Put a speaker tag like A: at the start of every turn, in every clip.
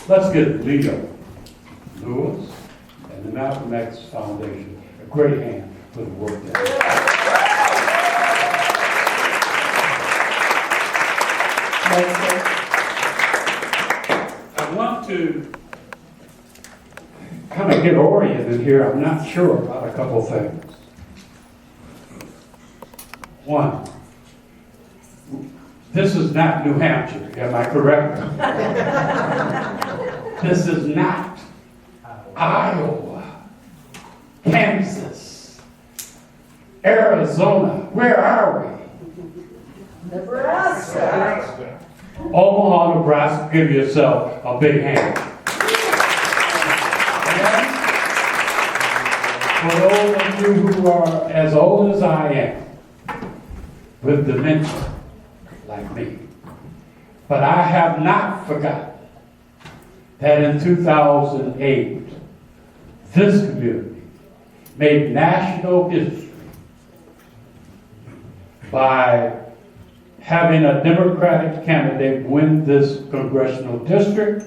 A: Let's give Leo Lewis and the Malcolm X Foundation a great hand for the work that they do. I want to kind of get oriented here. I'm not sure about a couple things. One, this is not New Hampshire, am I correct? This is not Iowa, Kansas, Arizona. Where are we?
B: Nebraska.
A: Omaha, Nebraska. Give yourself a big hand. And for those of you who are as old as I am, with dementia, like me, but I have not forgotten that in 2008, this community made national history by having a Democratic candidate win this congressional district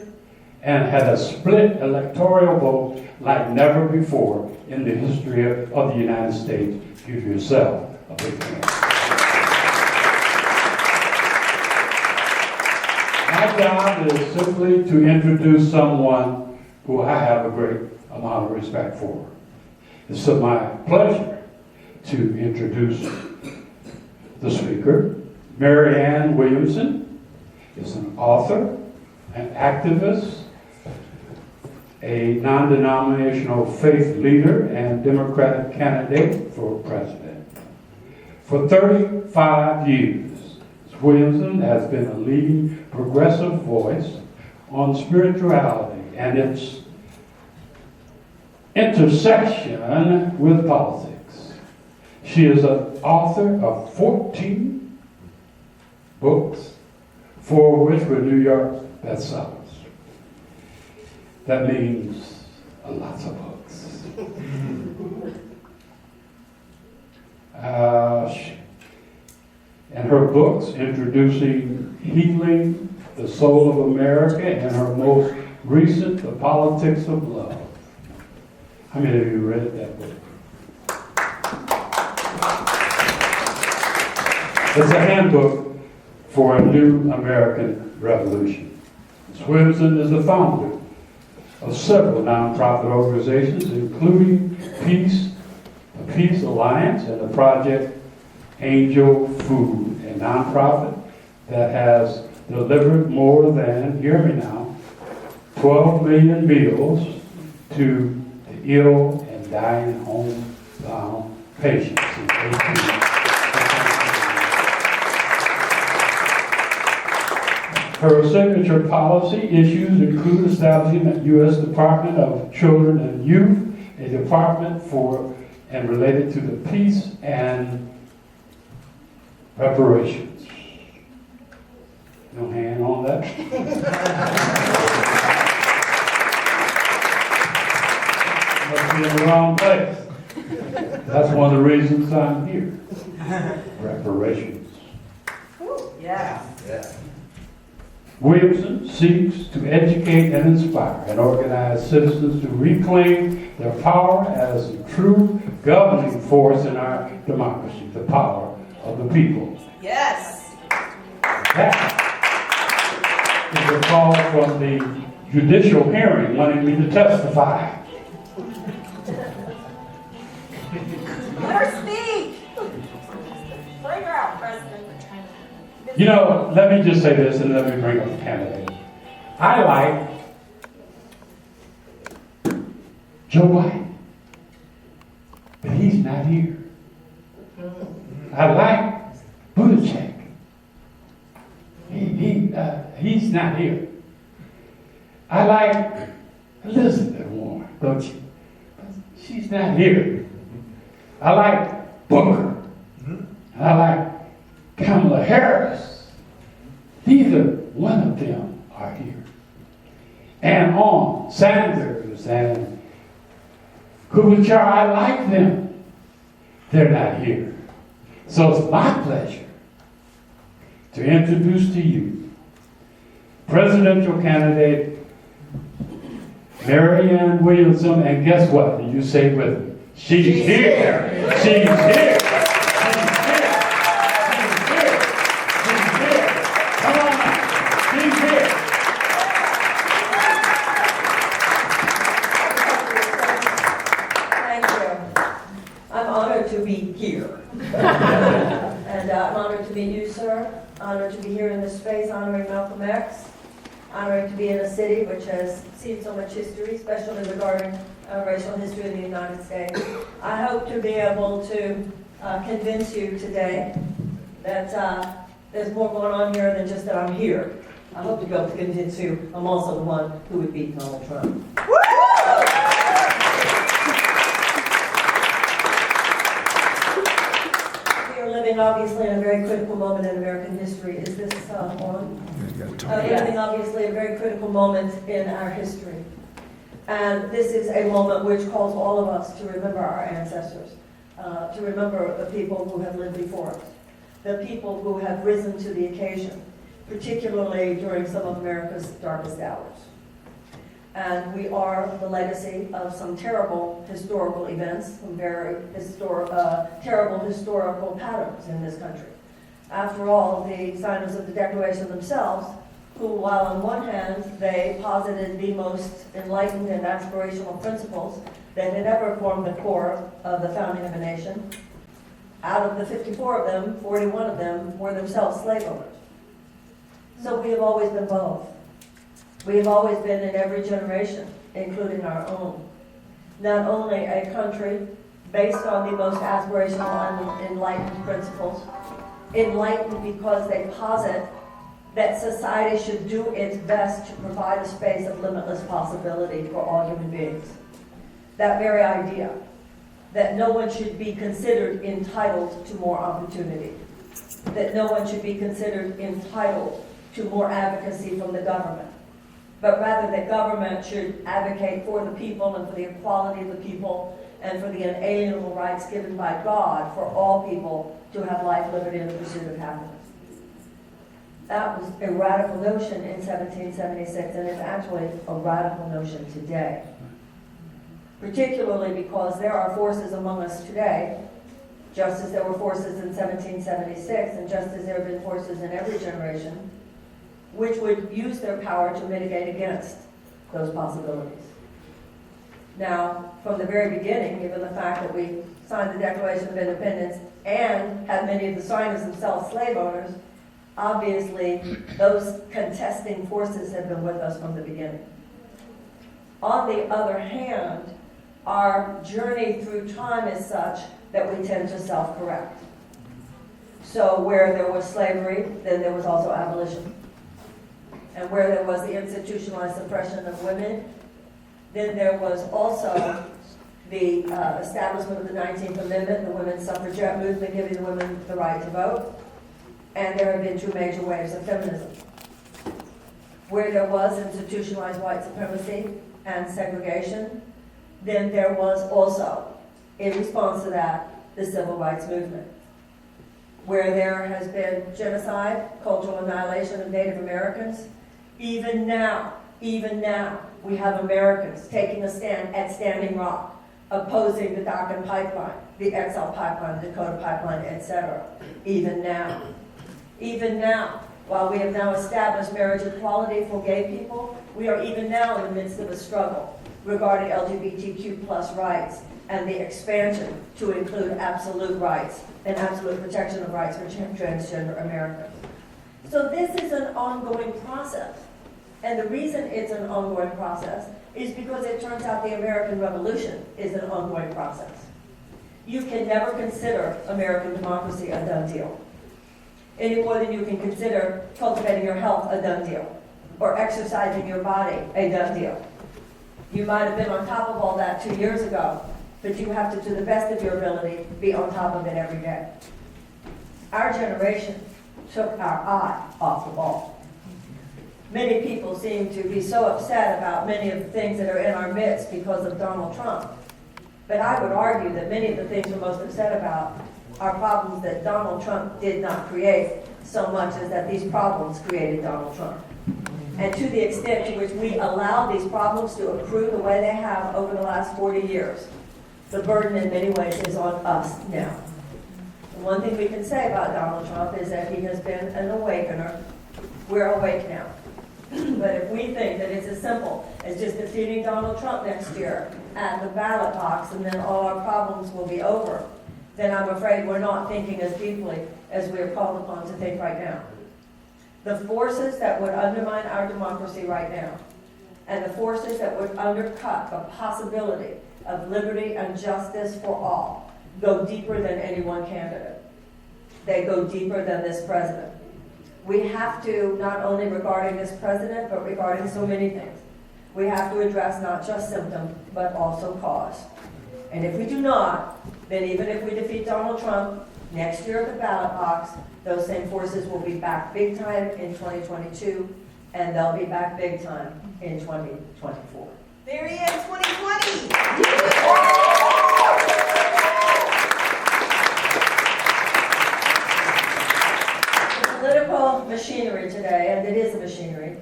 A: and had a split electoral vote like never before in the history of the United States. Give yourself a big hand. My job is simply to introduce someone who I have a great amount of respect for. It's my pleasure to introduce the speaker. Mary Ann Williamson is an author, an activist, a non-denominational faith leader, and Democratic candidate for president. For 35 years, Williamson has been a leading progressive voice on spirituality and its intersection with politics. She is an author of 14 books, 4 of which were New York bestsellers. That means a lot of books. And her books, Introducing Healing the Soul of America, and her most recent, The Politics of Love. How many of you read that book? It's a handbook for a new American revolution. Ms. Williamson is the founder of several nonprofit organizations, including the Peace Alliance and the Project Angel Food, a nonprofit that has delivered more than, hear me now, 12 million meals to the ill and dying homebound patients in 18. Her signature policy issues include establishing a U.S. Department of Children and Youth, a department for and related to the peace and reparations. No hand on that? Must be in the wrong place. That's one of the reasons I'm here. Reparations.
B: Yeah.
A: Williamson seeks to educate and inspire and organize citizens to reclaim their power as a true governing force in our democracy, the power of the people.
B: Yes.
A: That is a call from the judicial hearing wanting me to testify.
B: Let her speak. Bring her out, President.
A: You know, let me just say this and let me bring up the candidate. I like Joe Biden, but he's not here. I like Buttigieg. He's not here. I like Elizabeth Warren, don't you? But she's not here. I like Booker. I like Kamala Harris. Neither one of them are here. And on Sanders and Klobuchar, I like them. They're not here. So it's my pleasure to introduce to you presidential candidate Marianne Williamson, and guess what? You say it with me. She's here. She's here. She's here. She's here. She's here. Come on now. She's here.
C: Thank you. I'm honored to be here. And I'm honored to meet you, sir. Honored to be here in this space, honoring Malcolm X. Honored to be in a city which has seen so much history, especially regarding racial history in the United States. I hope to be able to convince you today that there's more going on here than just that I'm here. I hope to be able to convince you I'm also the one who would beat Donald Trump. We are living obviously in a very critical moment in American history. Is this on? Living obviously a very critical moment in our history. And this is a moment which calls all of us to remember our ancestors, to remember the people who have lived before us, the people who have risen to the occasion, particularly during some of America's darkest hours. And we are the legacy of some terrible historical events, some very terrible historical patterns in this country. After all, the signers of the Declaration themselves, who, while on one hand they posited the most enlightened and aspirational principles that had ever formed the core of the founding of a nation, out of the 54 of them, 41 of them were themselves slave owners. So we have always been both. We have always been in every generation, including our own, not only a country based on the most aspirational and enlightened principles, enlightened because they posit that society should do its best to provide a space of limitless possibility for all human beings. That very idea, that no one should be considered entitled to more opportunity, that no one should be considered entitled to more advocacy from the government, but rather that government should advocate for the people and for the equality of the people and for the inalienable rights given by God for all people to have life, liberty, and the pursuit of happiness. That was a radical notion in 1776, and it's actually a radical notion today. Particularly because there are forces among us today, just as there were forces in 1776, and just as there have been forces in every generation, which would use their power to mitigate against those possibilities. Now, from the very beginning, given the fact that we signed the Declaration of Independence and had many of the signers themselves slave owners, obviously those contesting forces have been with us from the beginning. On the other hand, our journey through time is such that we tend to self-correct. So where there was slavery, then there was also abolition. And where there was the institutionalized suppression of women, then there was also the establishment of the 19th Amendment, the women's suffragette movement giving the women the right to vote. And there have been two major waves of feminism. Where there was institutionalized white supremacy and segregation, then there was also, in response to that, the civil rights movement. Where there has been genocide, cultural annihilation of Native Americans, even now, we have Americans taking a stand at Standing Rock, opposing the Dockin Pipeline, the XL Pipeline, the Dakota Pipeline, etc. Even now, while we have now established marriage equality for gay people, we are even now in the midst of a struggle regarding LGBTQ plus rights and the expansion to include absolute rights and absolute protection of rights for transgender Americans. So this is an ongoing process. And the reason it's an ongoing process is because it turns out the American Revolution is an ongoing process. You can never consider American democracy a done deal, any more than you can consider cultivating your health a done deal, or exercising your body a done deal. You might have been on top of all that 2 years ago, but you have to the best of your ability, be on top of it every day. Our generation took our eye off the ball. Many people seem to be so upset about many of the things that are in our midst because of Donald Trump. But I would argue that many of the things we're most upset about are problems that Donald Trump did not create so much as that these problems created Donald Trump. And to the extent to which we allow these problems to accrue the way they have over the last 40 years, the burden in many ways is on us now. The one thing we can say about Donald Trump is that he has been an awakener. We're awake now. But if we think that it's as simple as just defeating Donald Trump next year at the ballot box and then all our problems will be over, then I'm afraid we're not thinking as deeply as we are called upon to think right now. The forces that would undermine our democracy right now, and the forces that would undercut the possibility of liberty and justice for all, go deeper than any one candidate. They go deeper than this president. We have to, not only regarding this president, but regarding so many things, we have to address not just symptom, but also cause. And if we do not, then even if we defeat Donald Trump next year at the ballot box, those same forces will be back big time in 2022, and they'll be back big time in 2024.
B: There he is, 2020.
C: Political machinery today, and it is a machinery,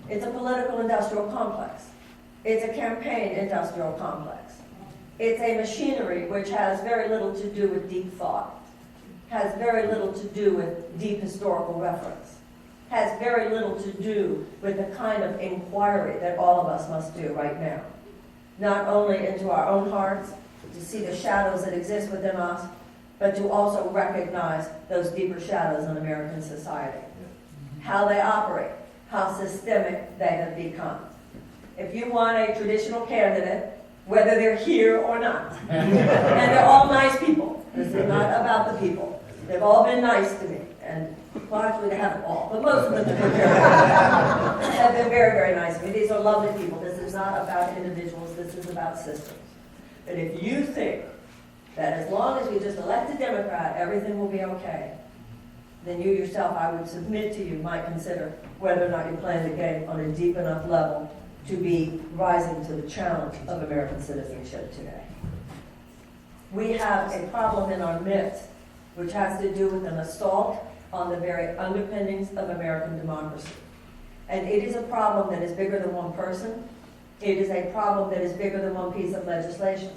C: it's a political industrial complex. It's a campaign industrial complex. It's a machinery which has very little to do with deep thought, has very little to do with deep historical reference, has very little to do with the kind of inquiry that all of us must do right now. Not only into our own hearts, to see the shadows that exist within us, but to also recognize those deeper shadows in American society. How they operate, how systemic they have become. If you want a traditional candidate, whether they're here or not, and they're all nice people, this is not about the people. They've all been nice to me, and well, actually they haven't all, but most of them have been very, very nice to me. These are lovely people. This is not about individuals, this is about systems. But if you think that as long as we just elect a Democrat, everything will be okay, then you yourself, I would submit to you, might consider whether or not you're playing the game on a deep enough level to be rising to the challenge of American citizenship today. We have a problem in our midst which has to do with an assault on the very underpinnings of American democracy. And it is a problem that is bigger than one person. It is a problem that is bigger than one piece of legislation.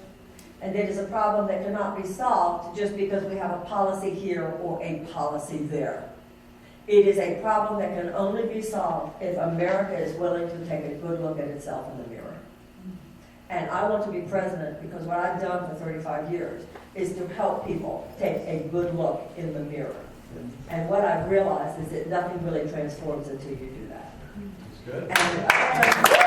C: And it is a problem that cannot be solved just because we have a policy here or a policy there. It is a problem that can only be solved if America is willing to take a good look at itself in the mirror. And I want to be president because what I've done for 35 years is to help people take a good look in the mirror. And what I've realized is that nothing really transforms until you do that.
D: That's good.
C: And,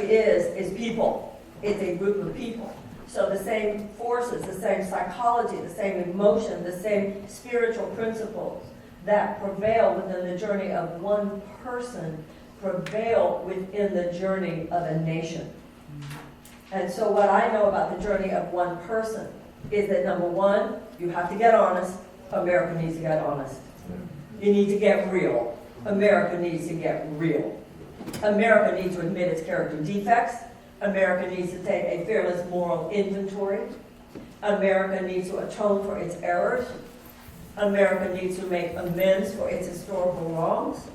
C: is people. It's a group of people. So the same forces, the same psychology, the same emotion, the same spiritual principles that prevail within the journey of one person prevail within the journey of a nation. And so what I know about the journey of one person is that number one, you have to get honest. America needs to get honest. You need to get real. America needs to get real. America needs to admit its character defects. America needs to take a fearless moral inventory. America needs to atone for its errors. America needs to make amends for its historical wrongs.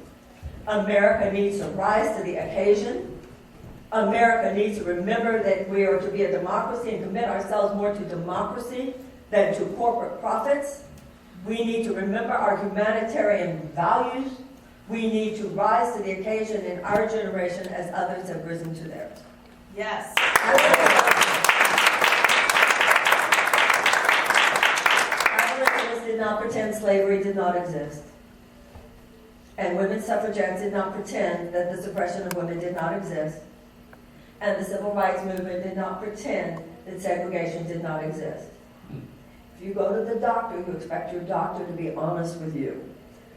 C: America needs to rise to the occasion. America needs to remember that we are to be a democracy and commit ourselves more to democracy than to corporate profits. We need to remember our humanitarian values. We need to rise to the occasion in our generation as others have risen to theirs.
B: Yes.
C: Abolitionists did not pretend slavery did not exist. And women's suffragettes did not pretend that the suppression of women did not exist. And the civil rights movement did not pretend that segregation did not exist. If you go to the doctor, you expect your doctor to be honest with you.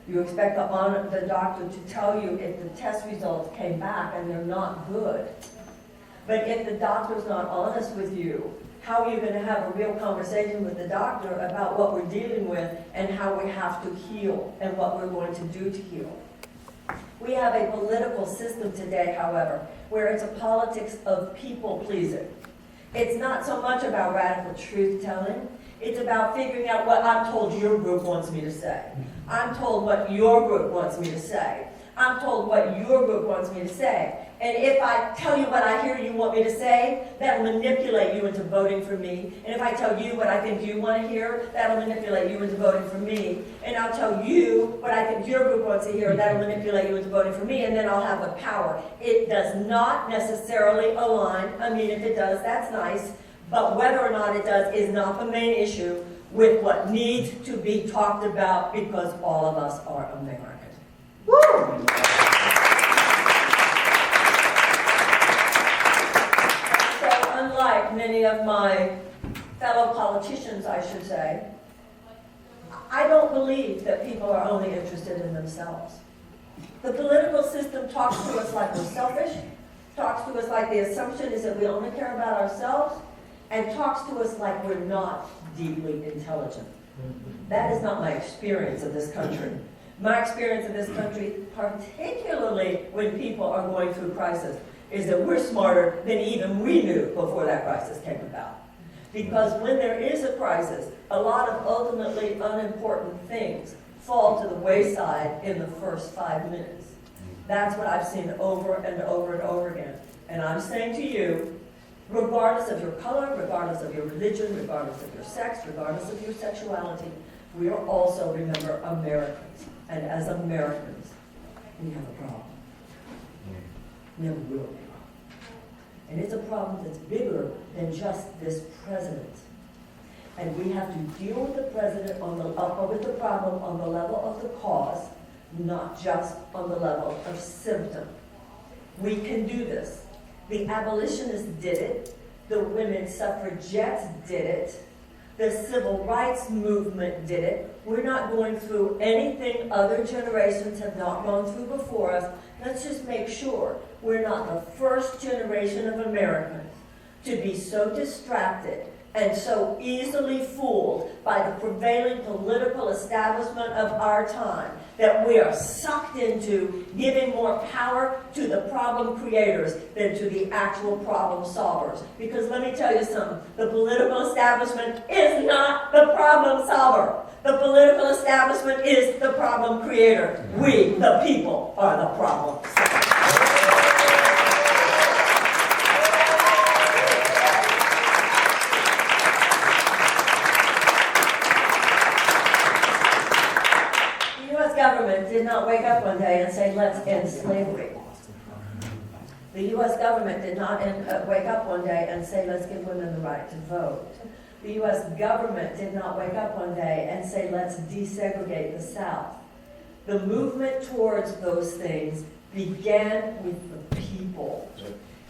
C: You expect the doctor to tell you if the test results came back and they're not good. But if the doctor's not honest with you, how are you going to have a real conversation with the doctor about what we're dealing with and how we have to heal and what we're going to do to heal? We have a political system today, however, where it's a politics of people pleasing. It's not so much about radical truth-telling. It's about figuring out what I'm told your group wants me to say. I'm told what your group wants me to say. I'm told what your group wants me to say. And if I tell you what I hear you want me to say, that'll manipulate you into voting for me. And if I tell you what I think you want to hear, that'll manipulate you into voting for me. And I'll tell you what I think your group wants to hear, that'll manipulate you into voting for me, and then I'll have the power. It does not necessarily align. I mean, if it does, that's nice. But whether or not it does is not the main issue with what needs to be talked about, because all of us are Americans. Woo! Unlike many of my fellow politicians, I should say, I don't believe that people are only interested in themselves. The political system talks to us like we're selfish, talks to us like the assumption is that we only care about ourselves, and talks to us like we're not deeply intelligent. That is not my experience of this country. My experience of this country, particularly when people are going through crisis, is that we're smarter than even we knew before that crisis came about. Because when there is a crisis, a lot of ultimately unimportant things fall to the wayside in the first 5 minutes. That's what I've seen over and over and over again. And I'm saying to you, regardless of your color, regardless of your religion, regardless of your sex, regardless of your sexuality, we are also, remember, Americans. And as Americans, we have a problem. We have a real problem. And it's a problem that's bigger than just this president. And we have to deal with the president with the problem on the level of the cause, not just on the level of symptom. We can do this. The abolitionists did it. The women's suffragettes did it. The civil rights movement did it. We're not going through anything other generations have not gone through before us. Let's just make sure we're not the first generation of Americans to be so distracted and so easily fooled by the prevailing political establishment of our time that we are sucked into giving more power to the problem creators than to the actual problem solvers. Because let me tell you something, the political establishment is not the problem solver. The political establishment is the problem creator. We, the people, are the problem solver. Government did not wake up one day and say, let's end slavery. The U.S. government did not wake up one day and say, let's give women the right to vote. The U.S. government did not wake up one day and say, let's desegregate the South. The movement towards those things began with the people.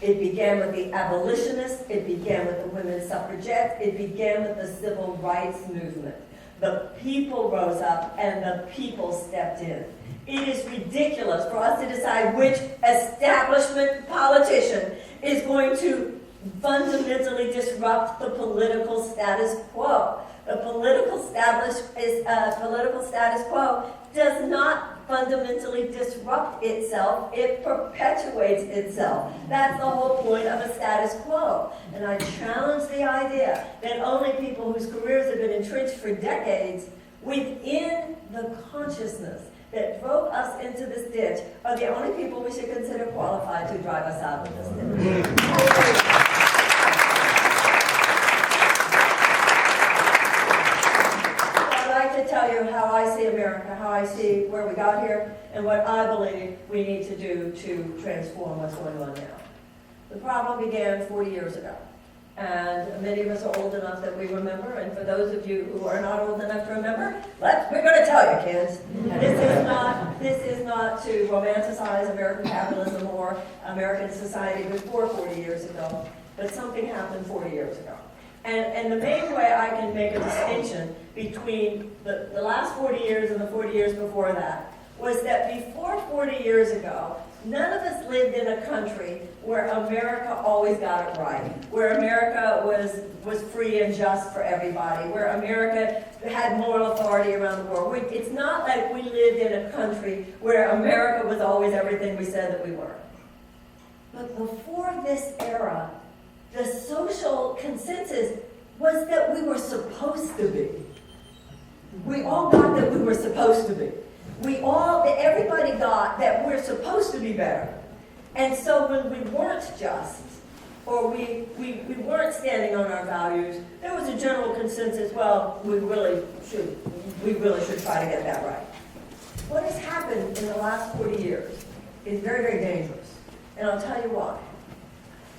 C: It began with the abolitionists, it began with the women's suffragettes, it began with the civil rights movement. The people rose up and the people stepped in. It is ridiculous for us to decide which establishment politician is going to fundamentally disrupt the political status quo. The political status quo does not fundamentally disrupt itself, it perpetuates itself. That's the whole point of a status quo. And I challenge the idea that only people whose careers have been entrenched for decades within the consciousness that drove us into this ditch are the only people we should consider qualified to drive us out of this ditch. Tell you how I see America, how I see where we got here, and what I believe we need to do to transform what's going on now. The problem began 40 years ago, and many of us are old enough that we remember, and for those of you who are not old enough to remember, we're going to tell you, kids. This is not to romanticize American capitalism or American society before 40 years ago, but something happened 40 years ago. And the main way I can make a distinction between the last 40 years and the 40 years before that was that before 40 years ago, none of us lived in a country where America always got it right, where America was free and just for everybody, where America had moral authority around the world. It's not like we lived in a country where America was always everything we said that we were. But before this era, the social consensus was that we were supposed to be. We all got that we were supposed to be. Everybody got that we're supposed to be better. And so when we weren't just, or we weren't standing on our values, there was a general consensus, well, we really should try to get that right. What has happened in the last 40 years is very, very dangerous. And I'll tell you why.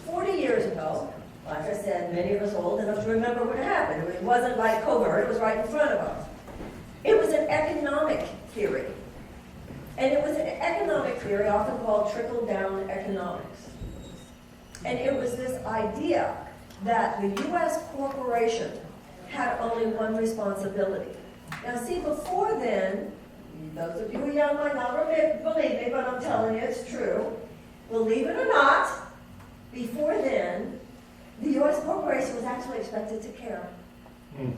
C: 40 years ago, like I said, many of us old enough to remember what happened. It wasn't like covert, it was right in front of us. It was an economic theory. And it was an economic theory often called trickle-down economics. And it was this idea that the U.S. corporation had only one responsibility. Now see, before then, those of you who are young might not believe me, but I'm telling you it's true. Believe it or not, before then, the U.S. corporation was actually expected to care. Can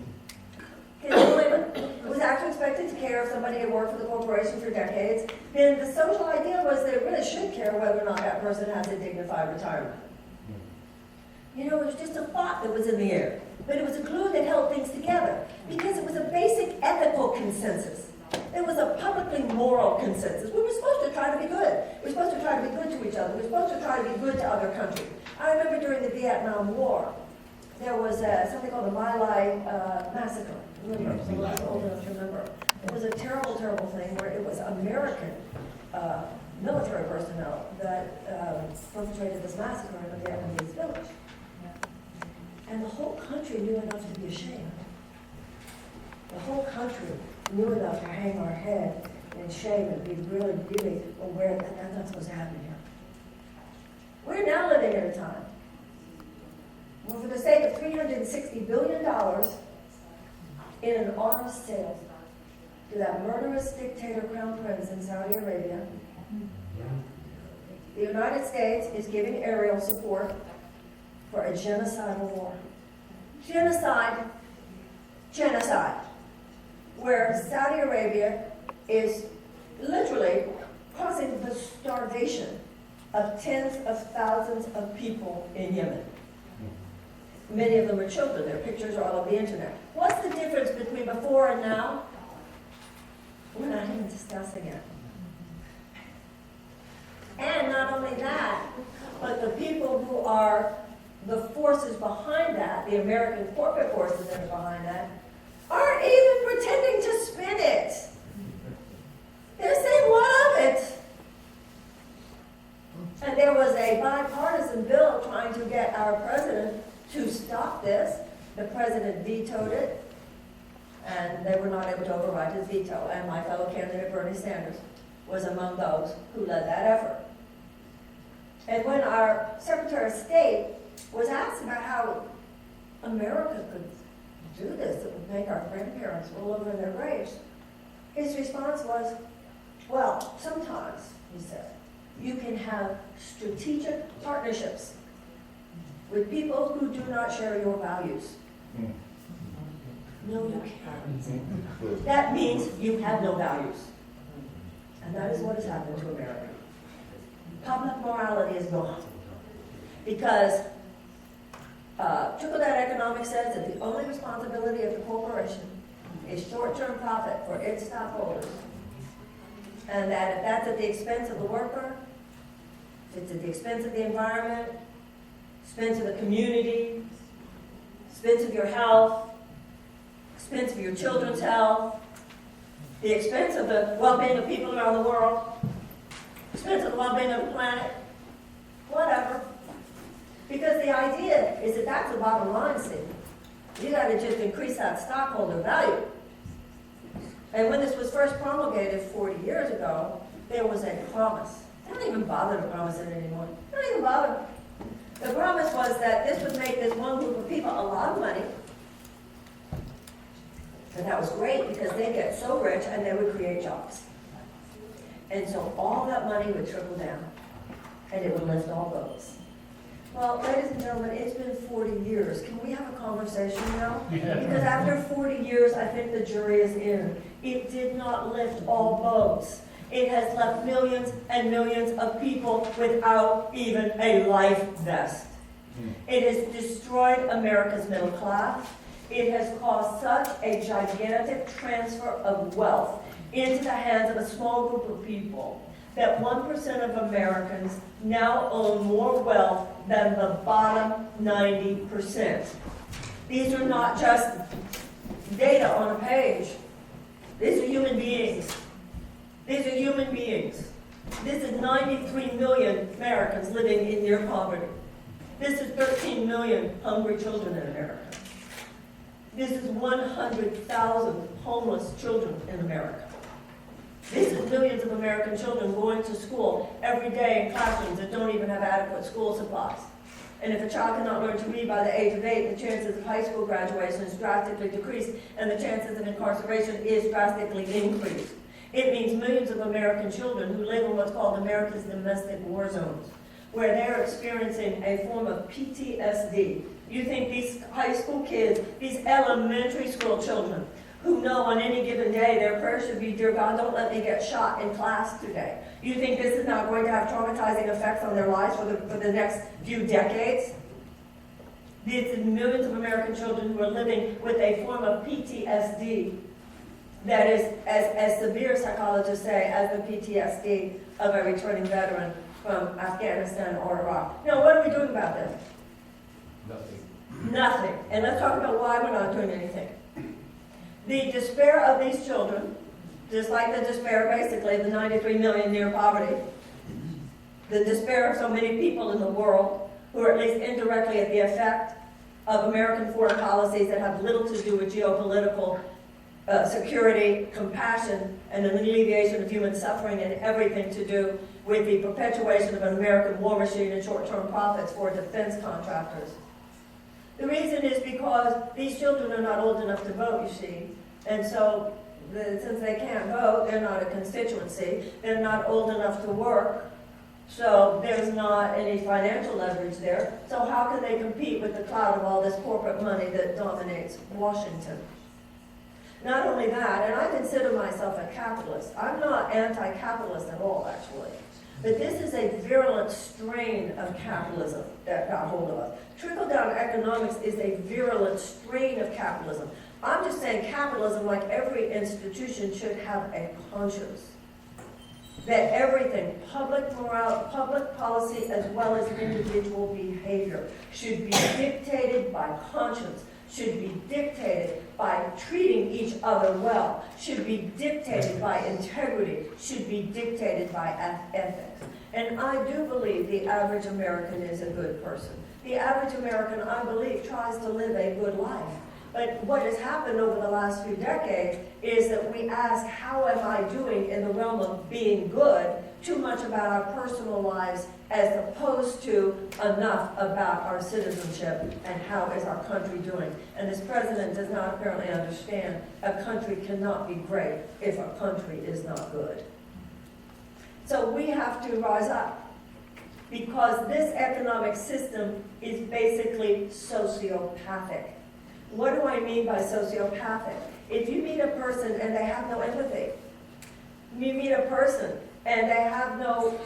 C: you believe it? It was actually expected to care if somebody had worked for the corporation for decades. Then the social idea was that it really should care whether or not that person has a dignified retirement. You know, it was just a thought that was in the air. But it was a glue that held things together because it was a basic ethical consensus. It was a publicly moral consensus. We were supposed to try to be good. We were supposed to try to be good to each other. We were supposed to try to be good to other countries. I remember during the Vietnam War, there was something called the My Lai massacre. I'm old enough to remember. It was a terrible, terrible thing where it was American military personnel that perpetrated this massacre in a Vietnamese village. And the whole country knew enough to be ashamed. The whole country knew enough to hang our head in shame and be really, really aware that that's not supposed to happen here. We're now living at a time where, for the sake of $360 billion in an arms sale to that murderous dictator crown prince in Saudi Arabia, the United States is giving aerial support for a genocidal war. Genocide, where Saudi Arabia is literally causing the starvation of tens of thousands of people in Yemen. Many of them are children. Their pictures are all over the internet. What's the difference between before and now? We're not even discussing it. And not only that, but the people who are the forces behind that, the American corporate forces that are behind that, aren't even pretending to spin it. They're saying, what of it? And there was a bipartisan bill trying to get our president to stop this. The president vetoed it, and they were not able to override his veto. And my fellow candidate, Bernie Sanders, was among those who led that effort. And when our Secretary of State was asked about how America could do this, that would make our grandparents roll over in their graves, his response was, well, sometimes, he said, you can have strategic partnerships with people who do not share your values. No, you can't. That means you have no values. And that is what has happened to America. Public morality is gone. Because trickle-down economics says that the only responsibility of the corporation is short-term profit for its stockholders. And that if that's at the expense of the worker, if it's at the expense of the environment, expense of the community, expense of your health, expense of your children's health, the expense of the well-being of people around the world, expense of the well-being of the planet, whatever. Because the idea is that that's the bottom line, see. You got to just increase that stockholder value. And when this was first promulgated 40 years ago, there was a promise. They don't even bother to promise it anymore. They don't even bother. The promise was that this would make this one group of people a lot of money. And that was great because they get so rich and they would create jobs. And so all that money would trickle down and it would lift all boats. Well, ladies and gentlemen, it's been 40 years. Can we have a conversation now?
A: Yeah.
C: Because after 40 years, I think the jury is in. It did not lift all boats. It has left millions and millions of people without even a life vest. It has destroyed America's middle class. It has caused such a gigantic transfer of wealth into the hands of a small group of people that 1% of Americans now own more wealth than the bottom 90%. These are not just data on a page. These are human beings. These are human beings. This is 93 million Americans living in near poverty. This is 13 million hungry children in America. This is 100,000 homeless children in America. This is millions of American children going to school every day in classrooms that don't even have adequate school supplies. And if a child cannot learn to read by the age of 8, the chances of high school graduation is drastically decreased, and the chances of incarceration is drastically increased. It means millions of American children who live in what's called America's domestic war zones, where they're experiencing a form of PTSD. You think these high school kids, these elementary school children, who know on any given day their prayer should be, "Dear God, don't let me get shot in class today." You think this is not going to have traumatizing effects on their lives for the next few decades? These are millions of American children who are living with a form of PTSD that is as severe, psychologists say, as the PTSD of a returning veteran from Afghanistan or Iraq. Now, what are we doing about this? Nothing. And let's talk about why we're not doing anything. The despair of these children, just like the despair, basically, of the 93 million near poverty, the despair of so many people in the world who are at least indirectly at the effect of American foreign policies that have little to do with geopolitical security, compassion, and an alleviation of human suffering, and everything to do with the perpetuation of an American war machine and short-term profits for defense contractors. The reason is because these children are not old enough to vote, you see. And so, since they can't vote, they're not a constituency. They're not old enough to work. So there's not any financial leverage there. So how can they compete with the cloud of all this corporate money that dominates Washington? Not only that, and I consider myself a capitalist. I'm not anti-capitalist at all, actually. But this is a virulent strain of capitalism that got hold of us. Trickle-down economics is a virulent strain of capitalism. I'm just saying capitalism, like every institution, should have a conscience. That everything, public morale, public policy, as well as individual behavior, should be dictated by conscience, should be dictated by treating each other well, should be dictated by integrity, should be dictated by ethics. And I do believe the average American is a good person. The average American, I believe, tries to live a good life. But what has happened over the last few decades is that we ask, how am I doing in the realm of being good, too much about our personal lives as opposed to enough about our citizenship and how is our country doing. And this president does not apparently understand a country cannot be great if a country is not good. So we have to rise up, because this economic system is basically sociopathic. What do I mean by sociopathic? If you meet a person and they have no empathy, you meet a person and they have no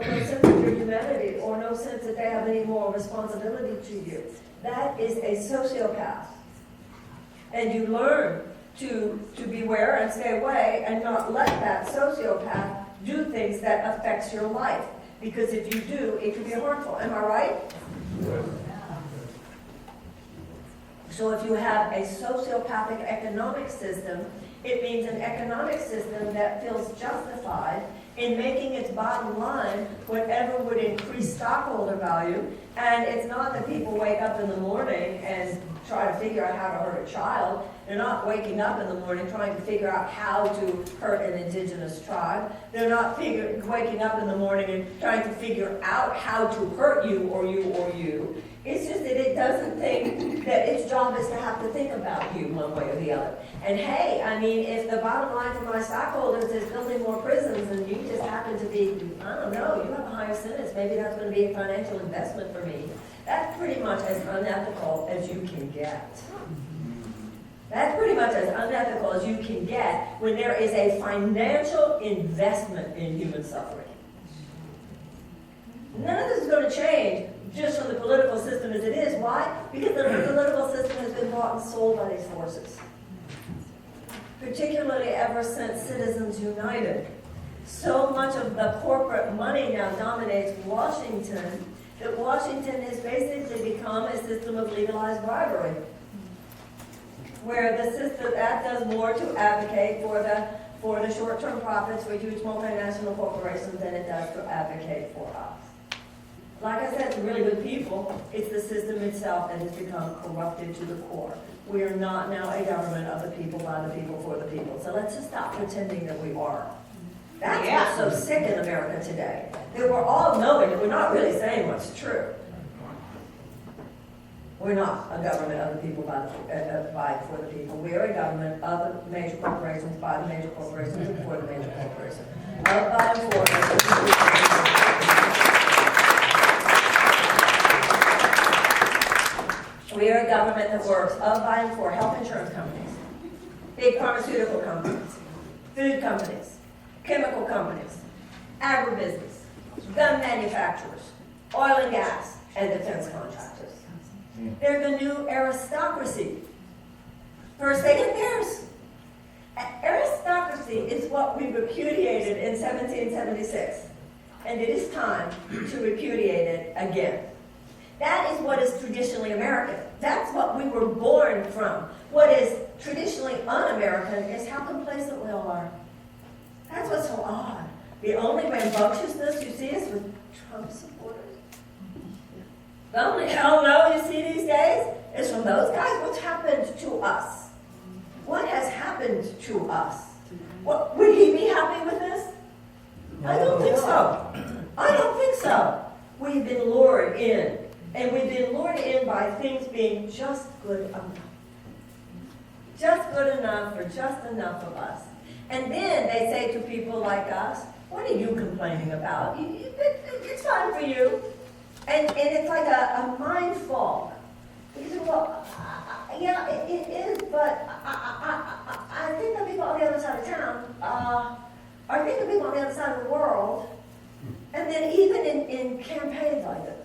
C: sense of your humanity or no sense that they have any moral responsibility to you, that is a sociopath. And you learn to beware and stay away and not let that sociopath do things that affects your life. Because if you do, it can be harmful. Am I right?
A: Yes.
C: So if you have a sociopathic economic system, it means an economic system that feels justified in making its bottom line whatever would increase stockholder value. And it's not that people wake up in the morning and try to figure out how to hurt a child. They're not waking up in the morning trying to figure out how to hurt an indigenous tribe. They're not waking up in the morning and trying to figure out how to hurt you or you or you. It's just that it doesn't think that its job is to have to think about you one way or the other. And hey, I mean, if the bottom line for my stockholders is building more prisons and you just happen to be, I don't know, you have a higher sentence, maybe that's going to be a financial investment for me. That's pretty much as unethical as you can get. That's pretty much as unethical as you can get when there is a financial investment in human suffering. None of this is going to change just from the political system as it is. Why? Because the political system has been bought and sold by these forces. Particularly ever since Citizens United. So much of the corporate money now dominates Washington that Washington has basically become a system of legalized bribery, where the system that does more to advocate for the short-term profits for huge multinational corporations than it does to advocate for us. Like I said, to really good people, it's the system itself that has become corrupted to the core. We are not now a government of the people, by the people, for the people. So let's just stop pretending that we are. That's what's so sick in America today. That we're all knowing that we're not really saying what's true. We're not a government of the people, by for the people. We are a government of the major corporations, by the major corporations, and for the major corporations. Of, by, and for. We are a government that works of, by, and for health insurance companies, big pharmaceutical companies, food companies, chemical companies, agribusiness, gun manufacturers, oil and gas, and defense contractors. They're the new aristocracy. First they get theirs. Aristocracy is what we repudiated in 1776, and it is time to repudiate it again. That is what is traditionally American. That's what we were born from. What is traditionally un-American is how complacent we all are. That's what's so odd. The only rambunctiousness you see is with Trump supporters. The only hell no you see these days is from those guys. What's happened to us? What has happened to us? What, would he be happy with this? I don't think so. I don't think so. We've been lured in. And we've been lured in by things being just good enough. Just good enough for just enough of us. And then they say to people like us, what are you complaining about? It's fine for you. And it's like a mind fog. Because, well, yeah, it is, but I think the people on the other side of town, I think the people on the other side of the world, and then even in campaigns like this.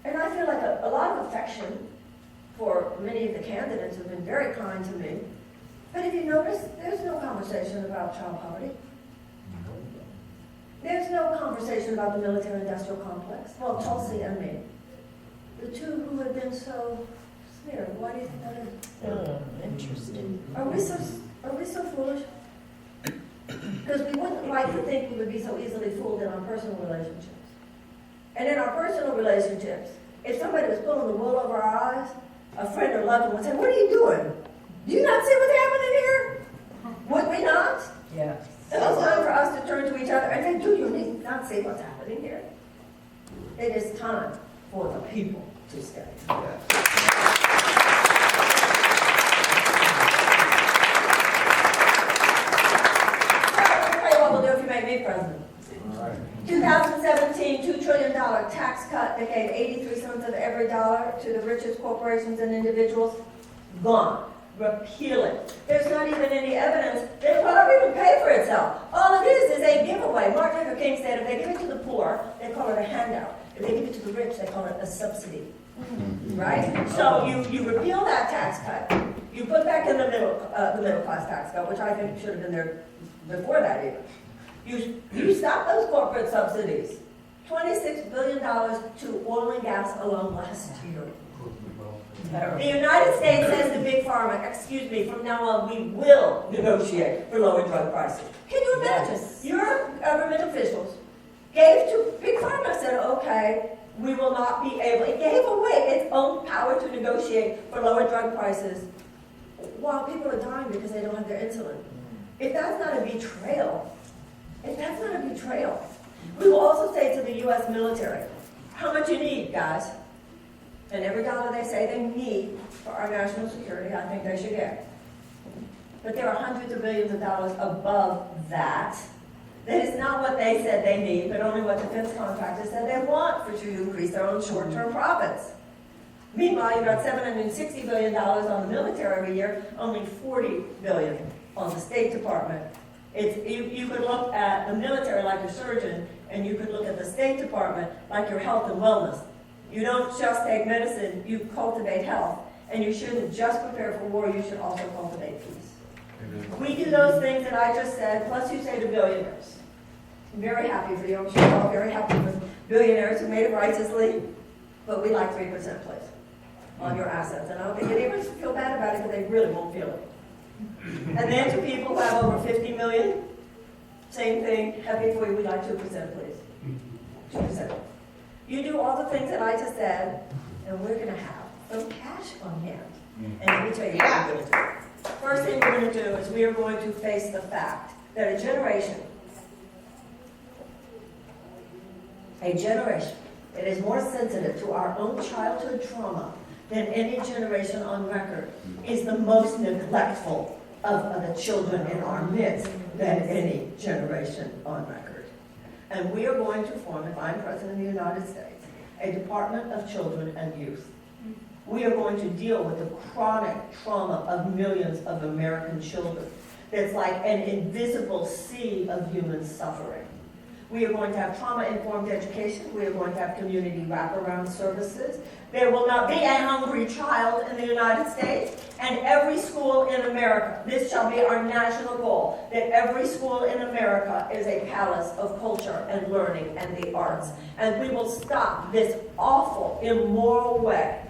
C: And I feel like a lot of affection for many of the candidates who've been very kind to me. But if you notice, there's no conversation about child poverty. There's no conversation about the military-industrial complex. Well, Tulsi and me. The two who have been so smeared. Why do you think that is?
D: Interesting.
C: Are we so foolish? Because we wouldn't like to think we would be so easily fooled in our personal relationships. And in our personal relationships, if somebody was pulling the wool over our eyes, a friend or loved one would say, what are you doing? Do you not see what's happening here? Would we not?
D: Yeah.
C: And it's time for us to turn to each other and say, do you not see what's happening here? It is time for the people to stay. What we'll do if you make me president. 2017, $2 trillion tax cut that gave 83 cents of every dollar to the richest corporations and individuals. Gone. Repeal it. There's not even any evidence that it will ever even pay for itself. All it is a giveaway. Martin Luther King said if they give it to the poor, they call it a handout. If they give it to the rich, they call it a subsidy. Right? So you repeal that tax cut. You put back in the middle class tax cut, which I think should have been there before that even. You stop those corporate subsidies. $26 billion to oil and gas alone last year. The United States says to Big Pharma, excuse me, from now on we will negotiate for lower drug prices. Can you imagine?
D: Yes.
C: Your government officials gave to Big Pharma, said, okay, we will not be able, it gave away its own power to negotiate for lower drug prices while people are dying because they don't have their insulin. If that's not a betrayal, we will also say to the U.S. military, how much you need, guys? And every dollar they say they need for our national security, I think they should get. But there are hundreds of billions of dollars above that. That is not what they said they need, but only what defense contractors said they want to increase their own short-term profits. Meanwhile, you've got $760 billion on the military every year, only $40 billion on the State Department. You could look at the military like your surgeon, and you could look at the State Department like your health and wellness. You don't just take medicine, you cultivate health. And you shouldn't just prepare for war, you should also cultivate peace. We do those things that I just said, plus you say to billionaires. I'm very happy for you, I'm sure you're all very happy with billionaires who made it righteously, but we like 3%, please, on your assets. And I don't think any of us feel bad about it because they really won't feel it. And then to people who have over 50 million, same thing, happy for you, we like 2%, please. 2%. You do all the things that I just said, and we're going to have some cash on hand. And let me tell you what we're going to do. First thing we're going to do is we are going to face the fact that a generation that is more sensitive to our own childhood trauma than any generation on record is the most neglectful of the children in our midst than any generation on record. And we are going to form, if I'm President of the United States, a Department of Children and Youth. We are going to deal with the chronic trauma of millions of American children. That's like an invisible sea of human suffering. We are going to have trauma-informed education. We are going to have community wraparound services. There will not be a hungry child in the United States, and every school in America, this shall be our national goal, that every school in America is a palace of culture and learning and the arts. And we will stop this awful, immoral way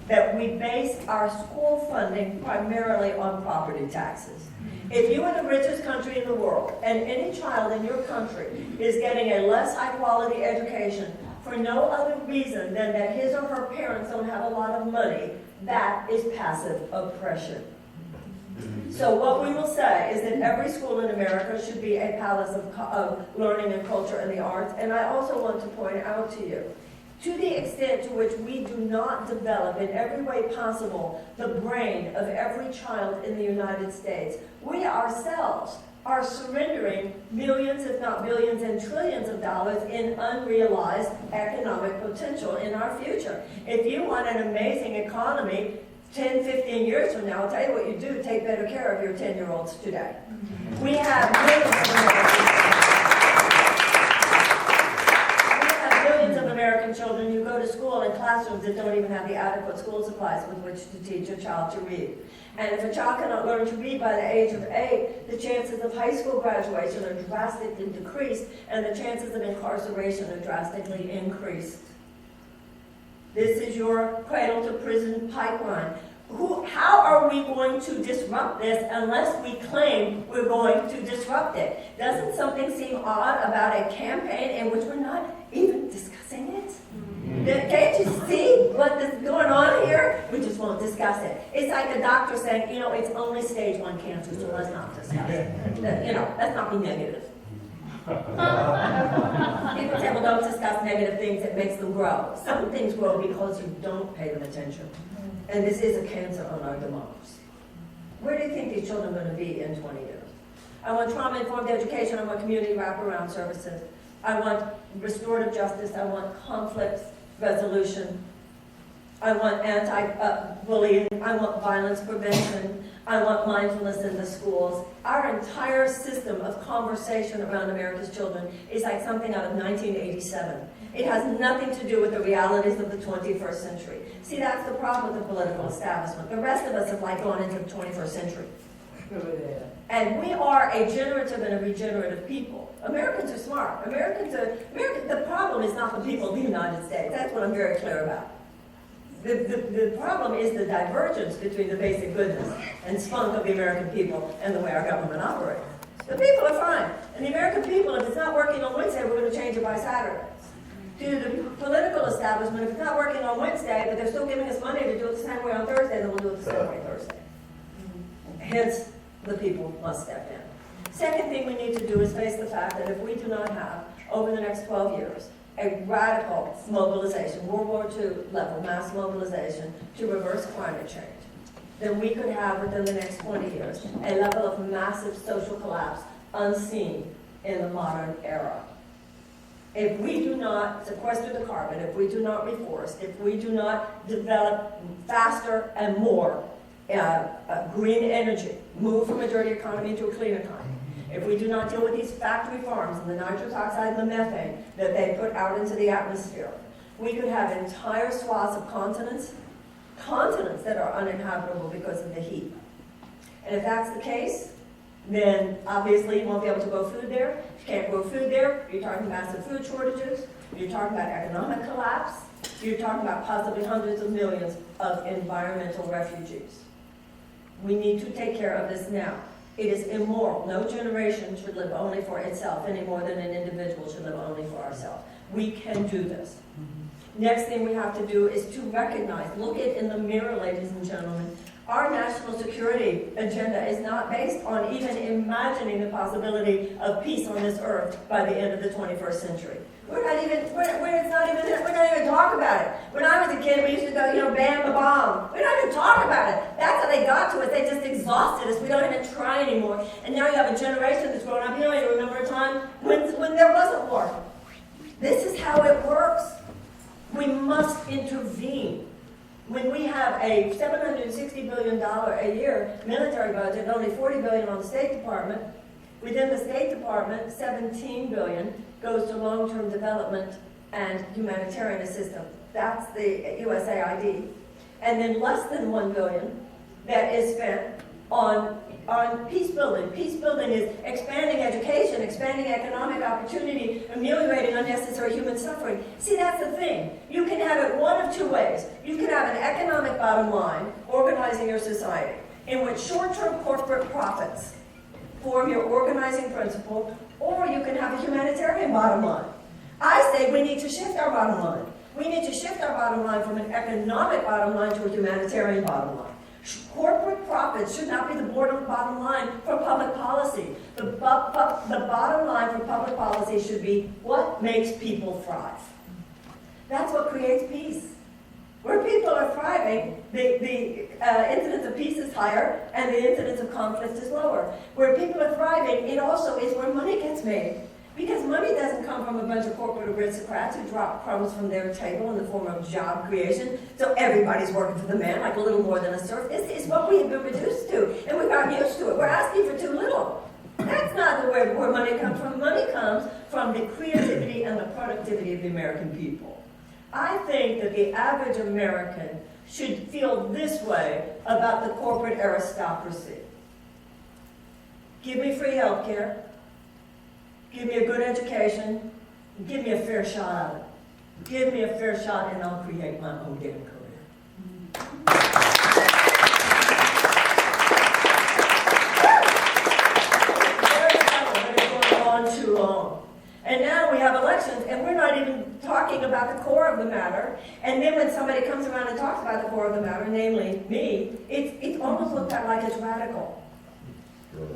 C: that we base our school funding primarily on property taxes. If you are the richest country in the world, and any child in your country is getting a less high-quality education for no other reason than that his or her parents don't have a lot of money, that is passive oppression. So what we will say is that every school in America should be a palace of learning and culture and the arts. And I also want to point out to you, to the extent to which we do not develop in every way possible the brain of every child in the United States, we ourselves are surrendering millions, if not billions and trillions of dollars in unrealized economic potential in our future. If you want an amazing economy 10, 15 years from now, I'll tell you what you do, take better care of your 10-year-olds today. We have millions of American children who go to school in classrooms that don't even have the adequate school supplies with which to teach a child to read. And if a child cannot learn to read by the age of 8, the chances of high school graduation are drastically decreased, and the chances of incarceration are drastically increased. This is your cradle-to-prison pipeline. How are we going to disrupt this unless we claim we're going to disrupt it? Doesn't something seem odd about a campaign in which we're not even discussing it? Can't you see what is going on here? We just won't discuss it. It's like a doctor saying, you know, it's only stage 1 cancer, so let's not discuss it. You know, let's not be negative. People say, well, don't discuss negative things, it makes them grow. Some things grow because you don't pay them attention. And this is a cancer on our democracy. Where do you think these children are going to be in 20 years? I want trauma-informed education, I want community wraparound services, I want restorative justice, I want conflict resolution, I want anti-bullying, I want violence prevention, I want mindfulness in the schools. Our entire system of conversation around America's children is like something out of 1987. It has nothing to do with the realities of the 21st century. See, that's the problem with the political establishment. The rest of us have like gone into the 21st century. And we are a generative and a regenerative people. Americans are smart. The problem is not the people of the United States. That's what I'm very clear about. The problem is the divergence between the basic goodness and spunk of the American people and the way our government operates. The people are fine. And the American people, if it's not working on Wednesday, we're going to change it by Saturday. To the political establishment, if it's not working on Wednesday, but they're still giving us money to do it the same way on Thursday, then we'll do it the same way Thursday. Hence, the people must step in. Second thing we need to do is face the fact that if we do not have, over the next 12 years, a radical mobilization, World War II level mass mobilization to reverse climate change, then we could have within the next 20 years a level of massive social collapse unseen in the modern era. If we do not sequester the carbon, if we do not reforest, if we do not develop faster and more green energy, move from a dirty economy to a clean economy, if we do not deal with these factory farms and the nitrous oxide and the methane that they put out into the atmosphere, We could have entire swaths of continents that are uninhabitable because of the heat. And if that's the case, then obviously you won't be able to grow food there. If you can't grow food there, you're talking massive food shortages, you're talking about economic collapse, you're talking about possibly hundreds of millions of environmental refugees. We need to take care of this now. It is immoral. No generation should live only for itself any more than an individual should live only for ourselves. We can do this. Next thing we have to do is to recognize, look it in the mirror, ladies and gentlemen. Our national security agenda is not based on even imagining the possibility of peace on this earth by the end of the 21st century. We're not even talk about it. When I was a kid, we used to go, ban the bomb. We don't even talk about it. That's how they got to it. They just exhausted us. We don't even try anymore. And now you have a generation that's grown up. You don't even remember a time when there wasn't war. This is how it works. We must intervene. When we have a $760 billion a year military budget and only $40 billion on the State Department, within the State Department, $17 billion goes to long-term development and humanitarian assistance. That's the USAID. And then less than $1 billion that is spent on peace building. Peace building is expanding education, expanding economic opportunity, ameliorating unnecessary human suffering. See, that's the thing. You can have it one of two ways. You can have an economic bottom line, organizing your society, in which short-term corporate profits form your organizing principle, or you can have a humanitarian bottom line. I say we need to shift our bottom line. We need to shift our bottom line from an economic bottom line to a humanitarian bottom line. Corporate profits should not be the bottom line for public policy. The bottom line for public policy should be what makes people thrive. That's what creates peace. Where people are thriving, the incidence of peace is higher and the incidence of conflict is lower. Where people are thriving, it also is where money gets made. Because money doesn't come from a bunch of corporate aristocrats who drop crumbs from their table in the form of job creation. So everybody's working for the man, like a little more than a serf. This is what we have been reduced to, and we've gotten used to it. We're asking for too little. That's not the where money comes from. Money comes from the creativity and the productivity of the American people. I think that the average American should feel this way about the corporate aristocracy. Give me free health care. Give me a good education. Give me a fair shot at it. Give me a fair shot and I'll create my own damn career. Very settled, but it's going on too long. And now we have elections and we're not even talking about the core of the matter. And then when somebody comes around and talks about the core of the matter, namely me, it's almost looked at like it's radical.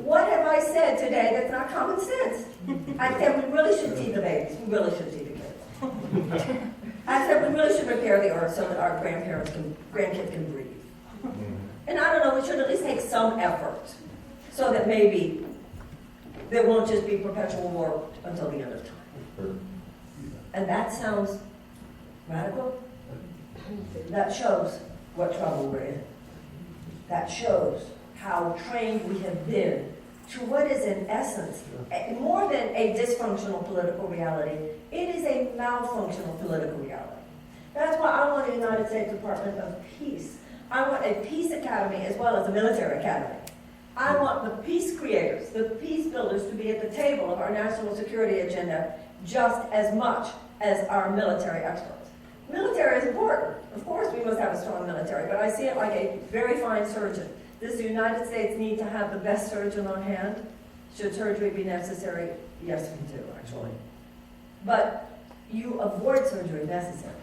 C: What have I said today that's not common sense? I said we really should feed the babies. We really should feed the kids. I said we really should repair the earth so that our grandkids can breathe. And I don't know, we should at least take some effort so that maybe there won't just be perpetual war until the end of time. And that sounds radical. That shows what trouble we're in. That shows how trained we have been to what is in essence more than a dysfunctional political reality. It is a malfunctional political reality. That's why I want a United States Department of Peace. I want a peace academy as well as a military academy. I want the peace creators, the peace builders to be at the table of our national security agenda just as much as our military experts. Military is important. Of course we must have a strong military, but I see it like a very fine surgeon. Does the United States need to have the best surgeon on hand? Should surgery be necessary? Yes, we do, actually. But you avoid surgery necessary.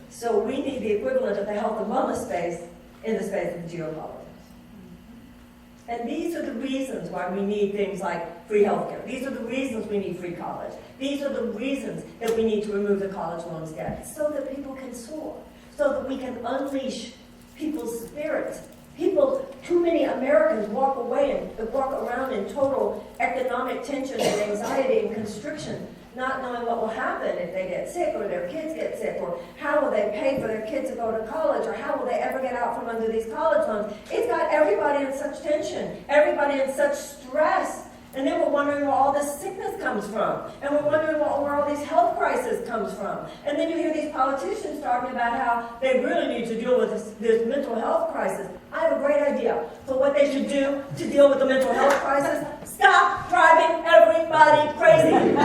C: So we need the equivalent of the health and wellness space in the space of geopolitics. And these are the reasons why we need things like free healthcare. These are the reasons we need free college. These are the reasons that we need to remove the college loans debt, so that people can soar, so that we can unleash people's spirits. Too many Americans walk around in total economic tension and anxiety and constriction, not knowing what will happen if they get sick or their kids get sick, or how will they pay for their kids to go to college, or how will they ever get out from under these college loans. It's got everybody in such tension, everybody in such stress. And then we're wondering where all this sickness comes from. And we're wondering where all these health crises comes from. And then you hear these politicians talking about how they really need to deal with this mental health crisis. I have a great idea for what they should do to deal with the mental health crisis. Stop driving everybody crazy.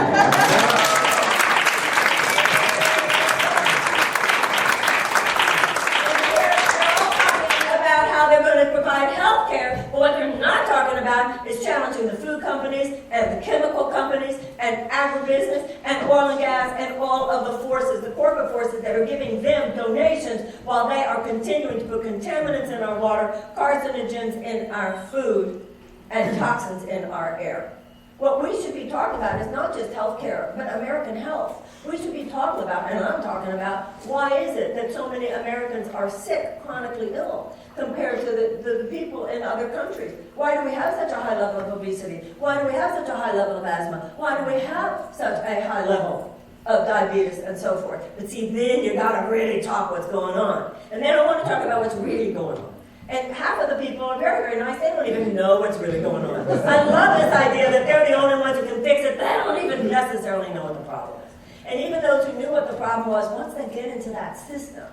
C: Provide health care, but what they're not talking about is challenging the food companies and the chemical companies and agribusiness and oil and gas and all of the forces, the corporate forces that are giving them donations while they are continuing to put contaminants in our water, carcinogens in our food, and toxins in our air. What we should be talking about is not just health care, but American health. We should be talking about, and I'm talking about, why is it that so many Americans are sick, chronically ill, compared to the people in other countries? Why do we have such a high level of obesity? Why do we have such a high level of asthma? Why do we have such a high level of diabetes and so forth? But see, then you gotta really talk what's going on. And then I want to talk about what's really going on. And half of the people are very, very nice. They don't even know what's really going on. I love this idea that they're the only ones who can fix it. They don't even necessarily know what the problem is. And even those who knew what the problem was, once they get into that system,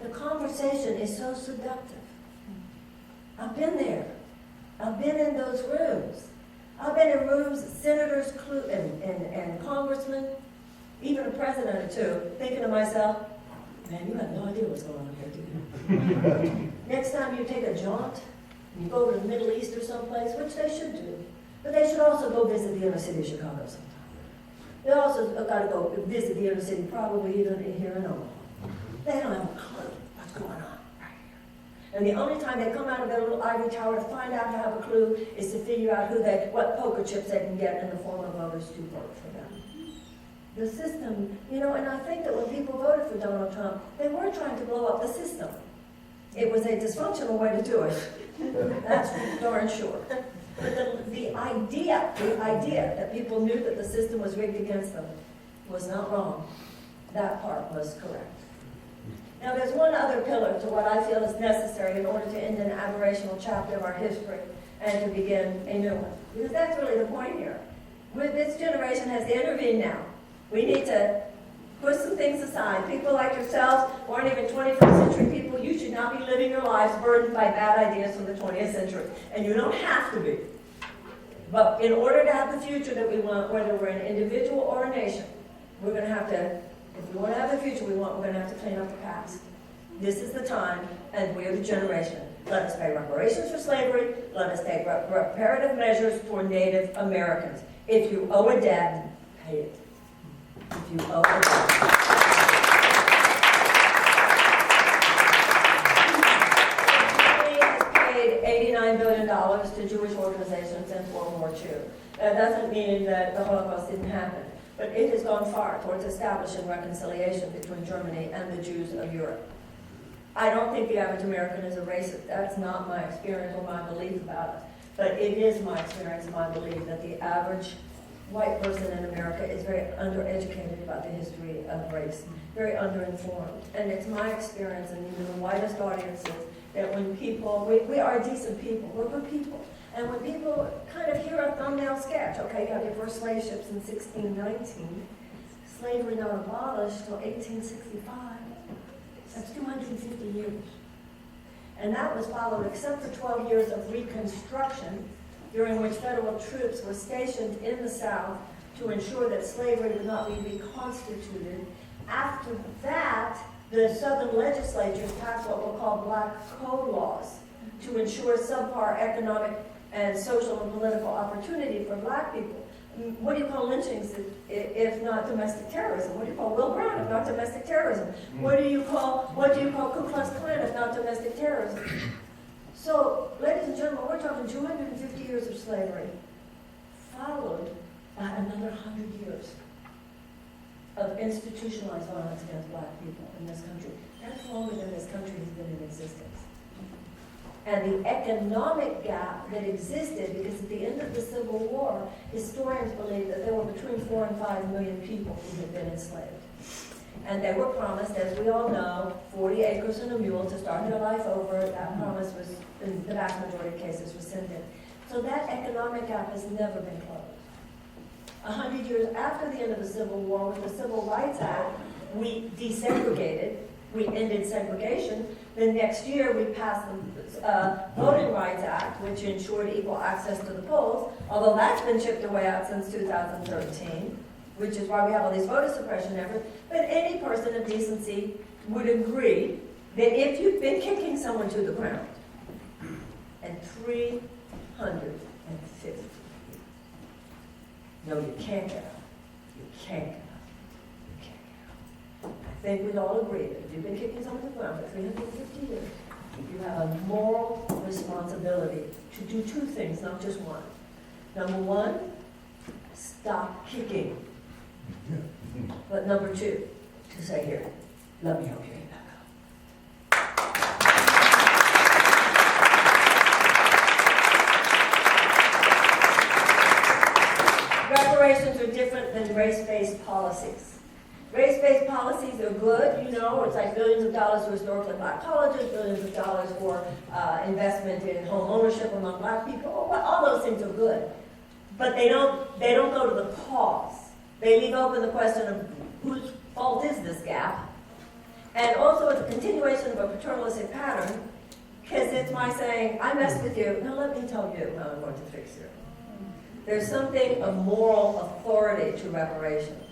C: the conversation is so seductive. I've been there. I've been in those rooms. I've been in rooms, senators and congressmen, even a president or two, thinking to myself, man, you have no idea what's going on here, do you? Next time you take a jaunt, and you go over to the Middle East or someplace, which they should do, but they should also go visit the inner city of Chicago sometime. They also got to go visit the inner city, probably even here in Omaha. They don't have a clue what's going on right here. And the only time they come out of their little ivory tower to find out to have a clue is to figure out what poker chips they can get in the form of voters to vote for them. The system, and I think that when people voted for Donald Trump, they were trying to blow up the system. It was a dysfunctional way to do it. That's for darn sure. But the idea that people knew that the system was rigged against them was not wrong. That part was correct. Now there's one other pillar to what I feel is necessary in order to end an aberrational chapter of our history and to begin a new one. Because that's really the point here. This generation has to intervene now. We need to put some things aside. People like yourselves who aren't even 21st century people, you should not be living your lives burdened by bad ideas from the 20th century. And you don't have to be. But in order to have the future that we want, whether we're an individual or a nation, we're going to have to, if we want to have the future we want, we're going to have to clean up the past. This is the time, and we're the generation. Let us pay reparations for slavery. Let us take reparative measures for Native Americans. If you owe a debt, pay it. If you owe a debt. Germany has paid $89 billion to Jewish organizations since World War II. That doesn't mean that the Holocaust didn't happen, but it has gone far towards establishing reconciliation between Germany and the Jews of Europe. I don't think the average American is a racist. That's not my experience or my belief about it. But it is my experience and my belief that the average white person in America is very undereducated about the history of race, very underinformed. And it's my experience, and even the whitest audiences, that when people, we are decent people, we're good people. And when people kind of hear a thumbnail sketch, okay, you have your first slave ships in 1619, slavery not abolished till 1865, that's 250 years. And that was followed, except for 12 years of Reconstruction, during which federal troops were stationed in the South to ensure that slavery would not be reconstituted. After that, the Southern legislatures passed what were called Black Code laws to ensure subpar economic and social and political opportunity for black people. What do you call lynchings if not domestic terrorism? What do you call Will Brown if not domestic terrorism? What do you call Ku Klux Klan if not domestic terrorism? So, ladies and gentlemen, we're talking 250 years of slavery, followed by another 100 years of institutionalized violence against black people in this country. That's longer than this country has been in existence. And the economic gap that existed, because at the end of the Civil War, historians believe that there were between 4 and 5 million people who had been enslaved. And they were promised, as we all know, 40 acres and a mule to start their life over. That promise was, in the vast majority of cases, rescinded. So that economic gap has never been closed. 100 years after the end of the Civil War, with the Civil Rights Act, we desegregated, we ended segregation. The next year, we passed the Voting Rights Act, which ensured equal access to the polls, although that's been chipped away at since 2013, which is why we have all these voter suppression efforts. But any person of decency would agree that if you've been kicking someone to the ground, and 350, no, you can't get out. You can't get out. You can't get out. I think we all agree that if you've been kicking someone to the ground for 350 years, you have a moral responsibility to do two things, not just one. Number one, stop kicking. But number two, to say, here, let me help you get back out. Reparations are different than race-based policies. Race-based policies are good, you know, it's like billions of dollars for historically black colleges, billions of dollars for investment in home ownership among black people. All those things are good. But they don't go to the cause. They leave open the question of whose fault is this gap? And also it's a continuation of a paternalistic pattern, because it's my saying, I messed with you, now let me tell you how I'm going to fix you. There's something of moral authority to reparations.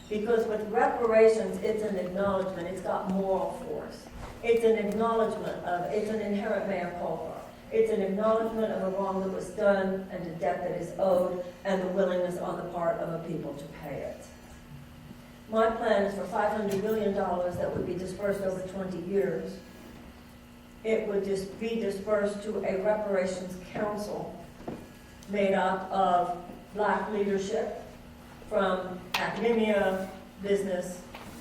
C: Because with reparations, it's an acknowledgement, it's got moral force. It's an acknowledgement of, it's an inherent mea culpa. It's an acknowledgement of a wrong that was done and a debt that is owed and the willingness on the part of a people to pay it. My plan is for $500 billion that would be dispersed over 20 years. It would just be dispersed to a reparations council made up of black leadership from academia, business,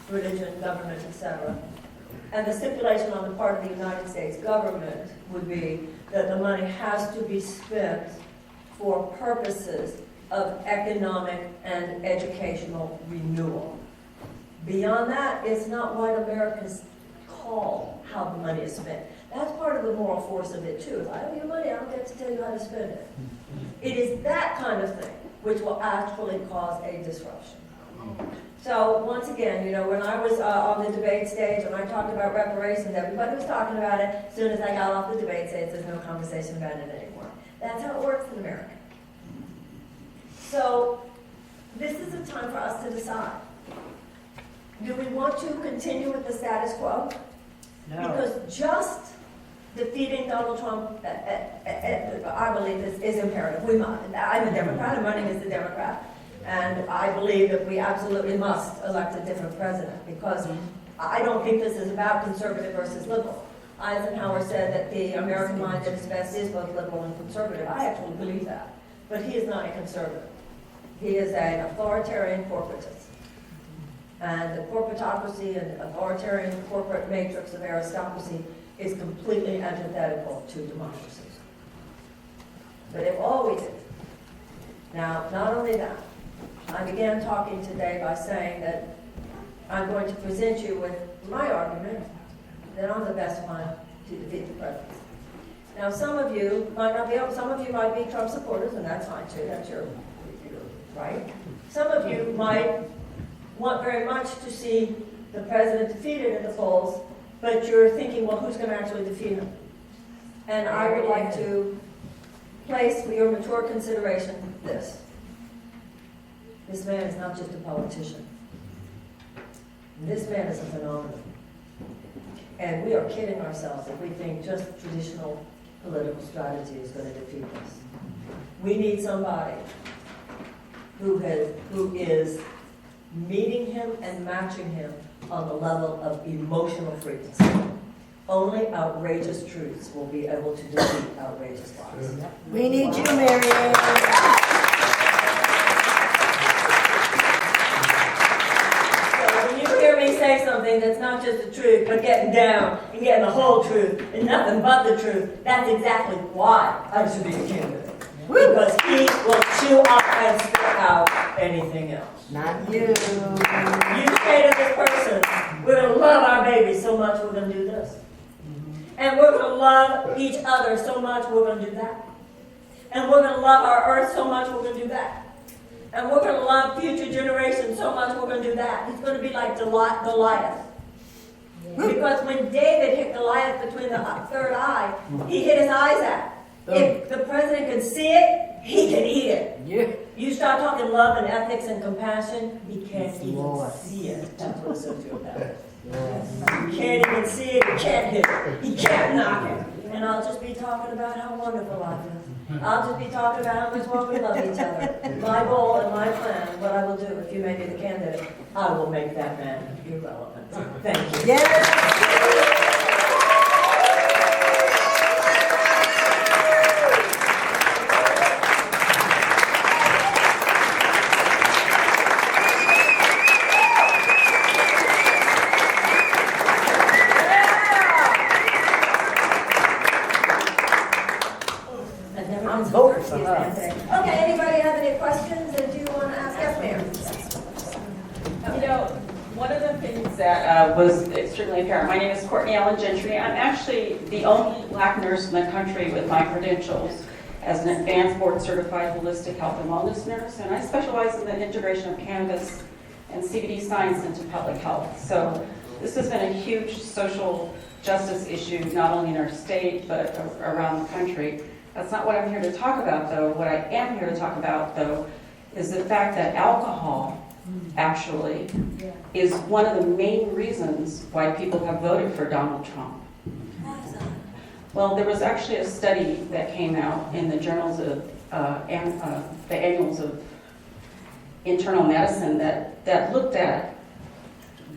C: religion, government, etc. And the stipulation on the part of the United States government would be that the money has to be spent for purposes of economic and educational renewal. Beyond that, it's not white Americans call how the money is spent. That's part of the moral force of it too. If I owe you money, I don't get to tell you how to spend it. It is that kind of thing which will actually cause a disruption. So once again, you know, when I was on the debate stage and I talked about reparations, everybody was talking about it. As soon as I got off the debate stage, there's no conversation about it anymore. That's how it works in America. So this is a time for us to decide. Do we want to continue with the status quo? No. Because just defeating Donald Trump, I believe, is imperative. We must. I'm a Democrat. I'm running as a Democrat. And I believe that we absolutely must elect a different president, because I don't think this is about conservative versus liberal. Eisenhower said that the American mind at its best is both liberal and conservative. I actually believe that. But he is not a conservative. He is an authoritarian corporatist. And the corporatocracy and authoritarian corporate matrix of aristocracy is completely antithetical to democracy. But if all we did, now, not only that, I began talking today by saying that I'm going to present you with my argument that I'm the best one to defeat the president. Now, some of you might not be able, some of you might be Trump supporters, and that's fine too, that's your right. Some of you might want very much to see the president defeated in the polls, but you're thinking, well, who's going to actually defeat him? And I would like to place for your mature consideration this. This man is not just a politician. This man is a phenomenon. And we are kidding ourselves if we think just traditional political strategy is going to defeat us. We need somebody who is meeting him and matching him on the level of emotional frequency. Only outrageous truths will be able to defeat outrageous lies.
B: We need you, Marianne.
C: Say something that's not just the truth, but getting down and getting the whole truth and nothing but the truth, that's exactly why I should be a candidate. Because he will chew up and spit out anything else.
B: Not you.
C: You say to this person, we're going to love our baby so much we're going to do this. And we're going to love each other so much we're going to do that. And we're going to love our earth so much, we're going to do that. And we're going to love future generations so much, we're going to do that. He's going to be like Goliath. Because when David hit Goliath between the third eye, he hit his eyes out. If the president can see it, he can eat it.
D: Yeah.
C: You start talking love and ethics and compassion, he can't even see it. That's what a sociopath is. He can't even see it, he can't hit it, he can't knock it. And I'll just be talking about how wonderful life is. I'll just be talking about how much more we love each other. My goal and my plan, what I will do if you make me the candidate, I will make that man irrelevant. Thank you.
B: Yes.
C: I'm
D: voting for her.
C: Okay, anybody have any questions that you want to ask? Yes, ma'am.
E: You know, one of the things that was extremely apparent, my name is Courtney Allen Gentry. I'm actually the only black nurse in the country with my credentials as an advanced board certified holistic health and wellness nurse, and I specialize in the integration of cannabis and CBD science into public health. So this has been a huge social justice issue, not only in our state, but around the country. That's not what I'm here to talk about, though. What I am here to talk about, though, is the fact that alcohol actually is one of the main reasons why people have voted for Donald Trump. Well, there was actually a study that came out in the journals of the Annals of Internal Medicine that looked at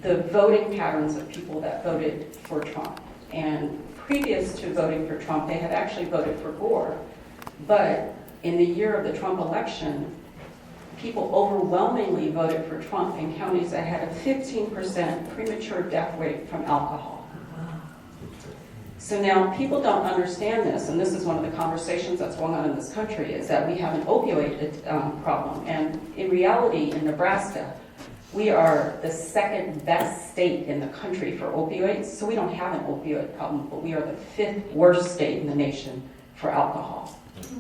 E: the voting patterns of people that voted for Trump. And previous to voting for Trump, they had actually voted for Gore. But in the year of the Trump election, people overwhelmingly voted for Trump in counties that had a 15% premature death rate from alcohol. So now people don't understand this, and this is one of the conversations that's going on in this country, is that we have an opioid problem. And in reality, in Nebraska, we are the second best state in the country for opioids, so we don't have an opioid problem, but we are the 5th worst state in the nation for alcohol.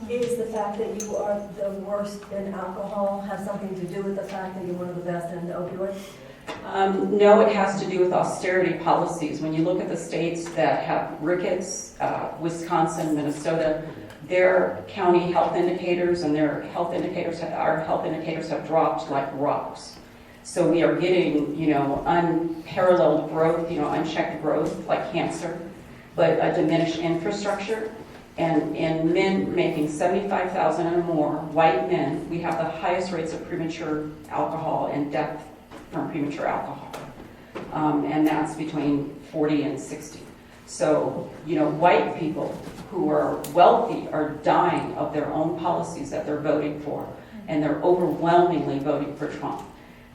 C: Is the fact that you are the worst in alcohol have something to do with the fact that you're one of the best in opioids?
E: No, it has to do with austerity policies. When you look at the states that have rickets, Wisconsin, Minnesota, their county health indicators and our health indicators have dropped like rocks. So we are getting, unparalleled growth, unchecked growth like cancer, but a diminished infrastructure. And men making $75,000 or more, white men, we have the highest rates of premature alcohol and death from premature alcohol. And that's between 40 and 60. So, white people who are wealthy are dying of their own policies that they're voting for, and they're overwhelmingly voting for Trump.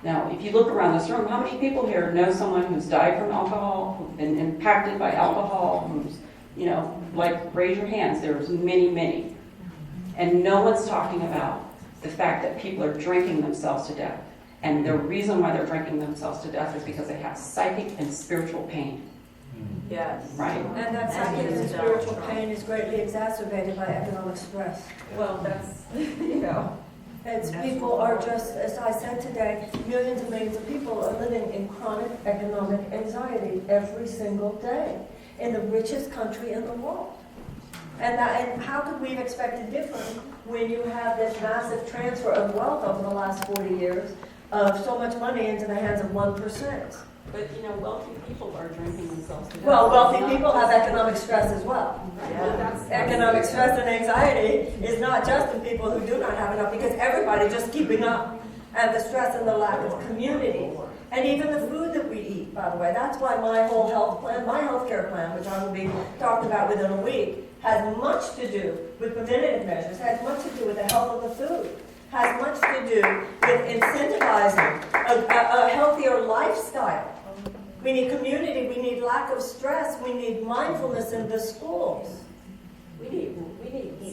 E: Now, if you look around this room, how many people here know someone who's died from alcohol, who's been impacted by alcohol, who's, raise your hands. There's many, many. And no one's talking about the fact that people are drinking themselves to death. And the reason why they're drinking themselves to death is because they have psychic and spiritual pain.
C: Yes.
E: Right?
C: And that psychic and spiritual pain is greatly exacerbated by economic stress.
E: Well, that's,
C: It's people are just, as I said today, millions and millions of people are living in chronic economic anxiety every single day in the richest country in the world. And how could we have expected different when you have this massive transfer of wealth over the last 40 years of so much money into the hands of 1%?
E: But, wealthy people are drinking themselves to death.
C: Well, wealthy people have economic stress as well.
E: Yeah.
C: Economic stress and anxiety is not just in people who do not have enough, because everybody's just keeping up. And the stress and the lack of community. And even the food that we eat, by the way. That's why my whole health plan, my health care plan, which I will be talking about within a week, has much to do with preventative measures, has much to do with the health of the food, has much to do with incentivizing a healthier lifestyle. We need community, we need lack of stress, we need mindfulness in the schools.
E: We need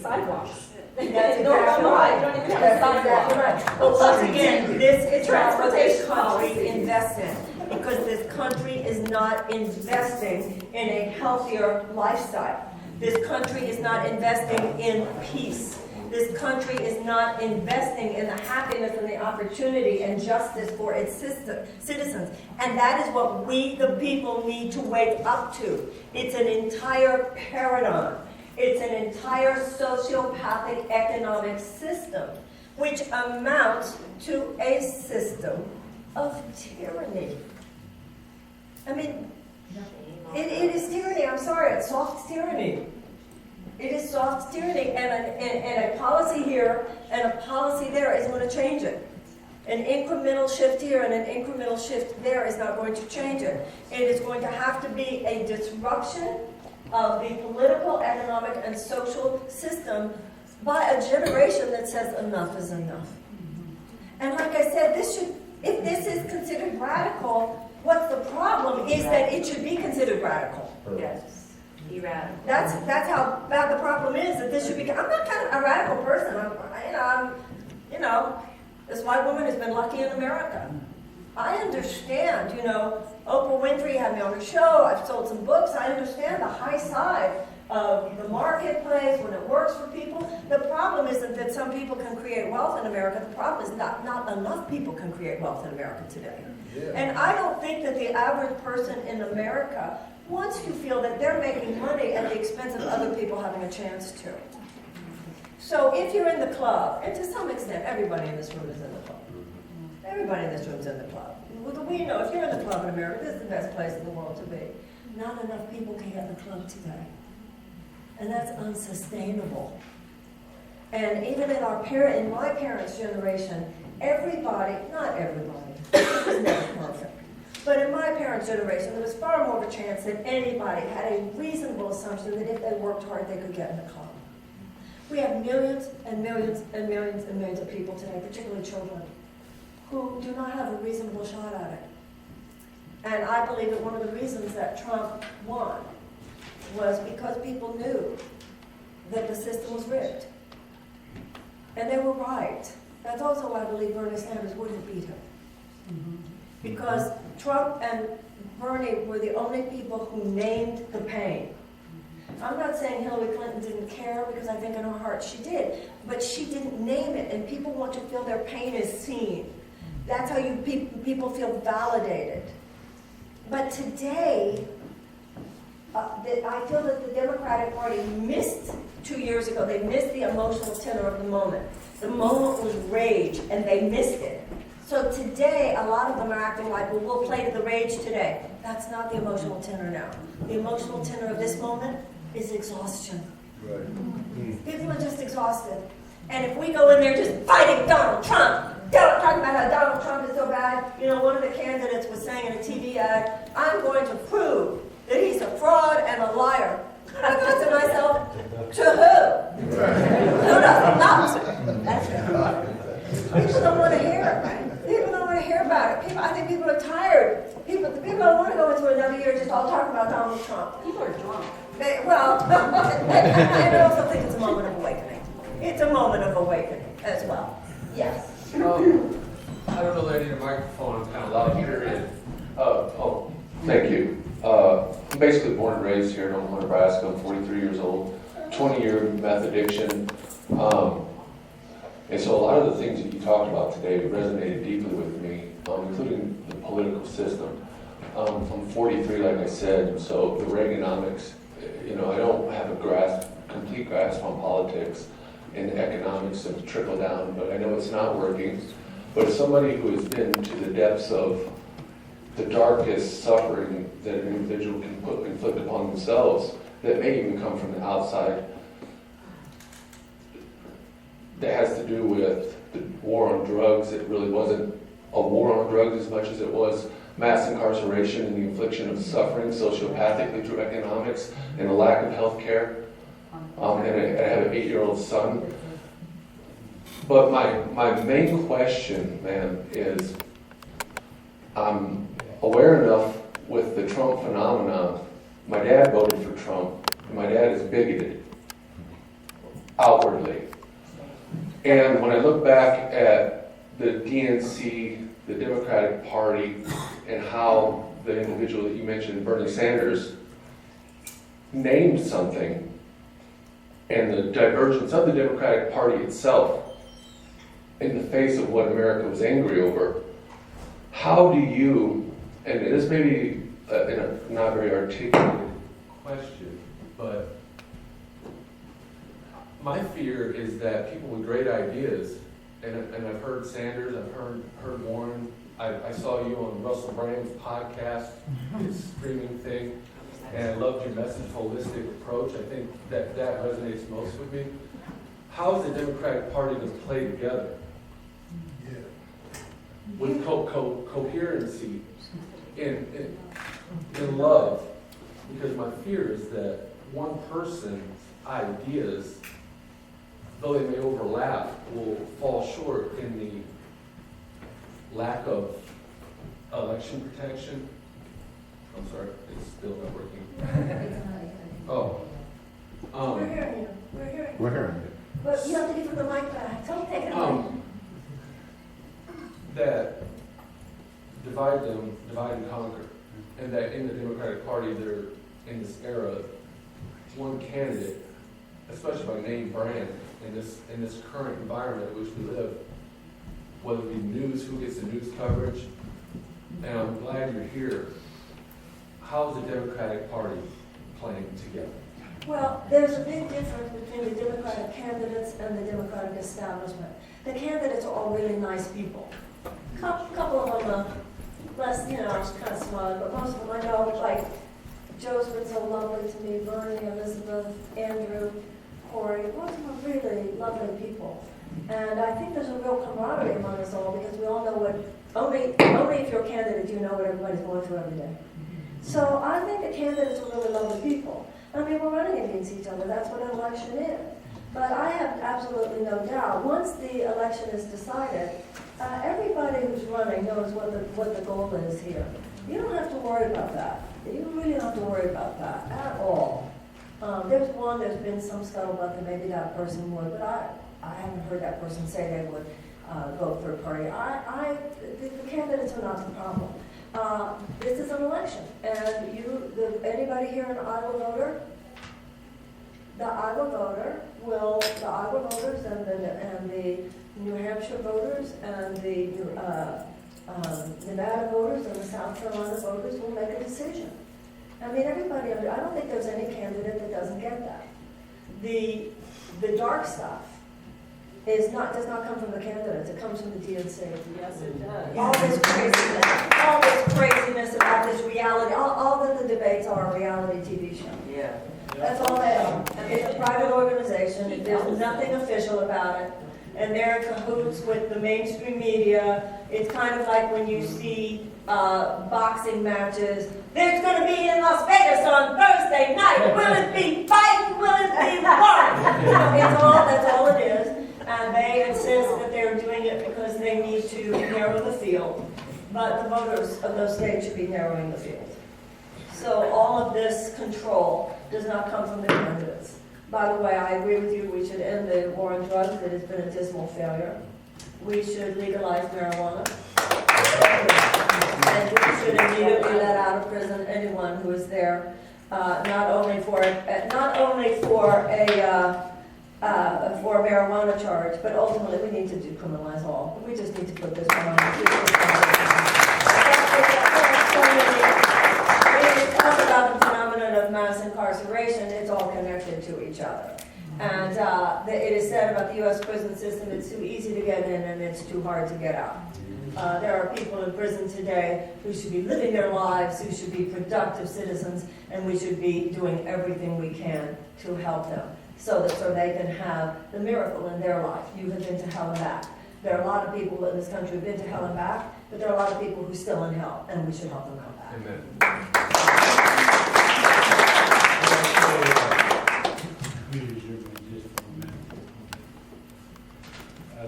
E: sidewalks.
C: That's exactly right.
E: Don't even have
C: That's
E: sidewalks.
C: exactly right. But once again, this is not what this
E: Transportation
C: country
E: policy.
C: invests in, because this country is not investing in a healthier lifestyle. This country is not investing in peace. this country is not investing in the happiness and the opportunity and justice for its citizens. And that is what we, the people, need to wake up to. It's an entire paradigm. It's an entire sociopathic economic system, which amounts to a system of tyranny. I mean, it is tyranny. I'm sorry, it's soft tyranny. It is soft tyranny, and a policy here and a policy there is going to change it. An incremental shift here and an incremental shift there is not going to change it. It is going to have to be a disruption of the political, economic, and social system by a generation that says enough is enough. And like I said, if this is considered radical, what's the problem is that it should be considered radical.
B: Yes. Be radical.
C: That's how bad the problem is, that this should be. I'm not kind of a radical person. This white woman has been lucky in America. I understand, Oprah Winfrey had me on her show. I've sold some books. I understand the high side of the marketplace when it works for people. The problem isn't that some people can create wealth in America. The problem is not enough people can create wealth in America today. Yeah. And I don't think that the average person in America wants to feel that they're making money at the expense of other people having a chance to. So if you're in the club, and to some extent everybody in this room is in the club. Everybody in this room is in the club. We know if you're in the club in America, this is the best place in the world to be. Not enough people can get in the club today. And that's unsustainable. And even in my parents' generation, everybody, not everybody, it was never perfect. But in my parents' generation, there was far more of a chance that anybody had a reasonable assumption that if they worked hard, they could get in the club. We have millions and millions and millions and millions of people today, particularly children, who do not have a reasonable shot at it. And I believe that one of the reasons that Trump won was because people knew that the system was rigged. And they were right. That's also why I believe Bernie Sanders wouldn't beat him. Mm-hmm. Because Trump and Bernie were the only people who named the pain. I'm not saying Hillary Clinton didn't care, because I think in her heart she did. But she didn't name it, and people want to feel their pain is seen. That's how people feel validated. But today, I feel that the Democratic Party missed 2 years ago. They missed the emotional tenor of the moment. The moment was rage, and they missed it. So today, a lot of them are acting like, well, we'll play to the rage today. That's not the emotional tenor now. The emotional tenor of this moment is exhaustion. Right. People are just exhausted. And if we go in there just fighting Donald Trump, talking about how Donald Trump is so bad, one of the candidates was saying in a TV ad, I'm going to prove that he's a fraud and a liar. I thought to myself, to who? Who doesn't know? That's it. People don't want to hear it. People don't want to hear about it. I think people are tired. People don't want to go into another year just all talking about Donald Trump.
E: People are drunk.
C: And I also think it's a moment of awakening. It's a moment of awakening as well. Yes.
D: I don't know that I need a microphone. I'm kind of loud here. Thank you. I'm basically born and raised here in Omaha, Nebraska. I'm 43 years old, 20-year meth addiction. And so a lot of the things that you talked about today resonated deeply with me, including the political system. I'm 43, like I said, so the Reaganomics, I don't have a complete grasp on politics and economics and trickle down, but I know it's not working. But as somebody who has been to the depths of the darkest suffering that an individual can inflict upon themselves, that may even come from the outside, that has to do with the war on drugs. It really wasn't a war on drugs as much as it was mass incarceration and the infliction of suffering sociopathically through economics and a lack of health care. And I have an 8-year-old son. But my main question, man, is I'm aware enough with the Trump phenomenon. My dad voted for Trump. And my dad is bigoted, outwardly. And when I look back at the DNC, the Democratic Party, and how the individual that you mentioned, Bernie Sanders, named something, and the divergence of the Democratic Party itself in the face of what America was angry over, how do you, and this may be in a not very articulated question, but my fear is that people with great ideas, and I've heard Sanders, I've heard Warren, I saw you on Russell Brand's podcast, his streaming thing, and I loved your message, holistic approach. I think that resonates most with me. How is the Democratic Party going to play together with coherency in love? Because my fear is that one person's ideas, though they may overlap, will fall short in the lack of election protection. I'm sorry, it's still not working. Oh.
C: We're hearing you. We're hearing you.
F: We're hearing it.
C: But you have to give her the mic back. Don't take it away.
D: That divide and conquer. And that in the Democratic Party, they're in this era, one candidate, especially by name brand, in this current environment in which we live, whether it be news, who gets the news coverage, and I'm glad you're here. How is the Democratic Party playing together?
C: Well, there's a big difference between the Democratic candidates and the Democratic establishment. The candidates are all really nice people. Couple of them are less, kind of smug, but most of them I know, like, Joe's been so lovely to me, Bernie, Elizabeth, Andrew, Corey, most of them are really lovely people. And I think there's a real camaraderie among us all because we all know only if you're a candidate do you know what everybody's going through every day. So I think the candidates are really lovely people. I mean, we're running against each other. That's what an election is. But I have absolutely no doubt, once the election is decided, everybody who's running knows what the goal is here. You don't have to worry about that. You really don't have to worry about that at all. There's been some scuttlebutt that maybe that person would, but I haven't heard that person say they would vote third party. The candidates are not the problem. This is an election, and anybody here an Iowa voter? The Iowa voters and the New Hampshire voters and the Nevada voters and the South Carolina voters will make a decision. I mean, everybody, I don't think there's any candidate that doesn't get that. The dark stuff does not come from the candidates, it comes from the DNC.
E: Yes, it does.
C: All this craziness about this reality, all that the debates are a reality TV show.
E: Yeah.
C: That's all they are. And it's a private organization, there's nothing official about it. And they're in cahoots with the mainstream media. It's kind of like when you see boxing matches. There's going to be in Las Vegas on Thursday night. Will it be fight? Will it be war? That's all it is. And they insist that they're doing it because they need to narrow the field. But the voters of those states should be narrowing the field. So all of this control does not come from the candidates. By the way, I agree with you, we should end the war on drugs. It has been a dismal failure. We should legalize marijuana. And we should immediately let out of prison anyone who is there, not only for a marijuana charge, but ultimately we need to decriminalize all. We just need to put this on. When you talk about the phenomenon of mass incarceration, it's all connected to each other. And it is said about the U.S. prison system, it's too easy to get in and it's too hard to get out. There are people in prison today who should be living their lives, who should be productive citizens, and we should be doing everything we can to help them so they can have the miracle in their life. You have been to hell and back. There are a lot of people in this country who have been to hell and back, but there are a lot of people who are still in hell, and we should help them come back.
D: Amen.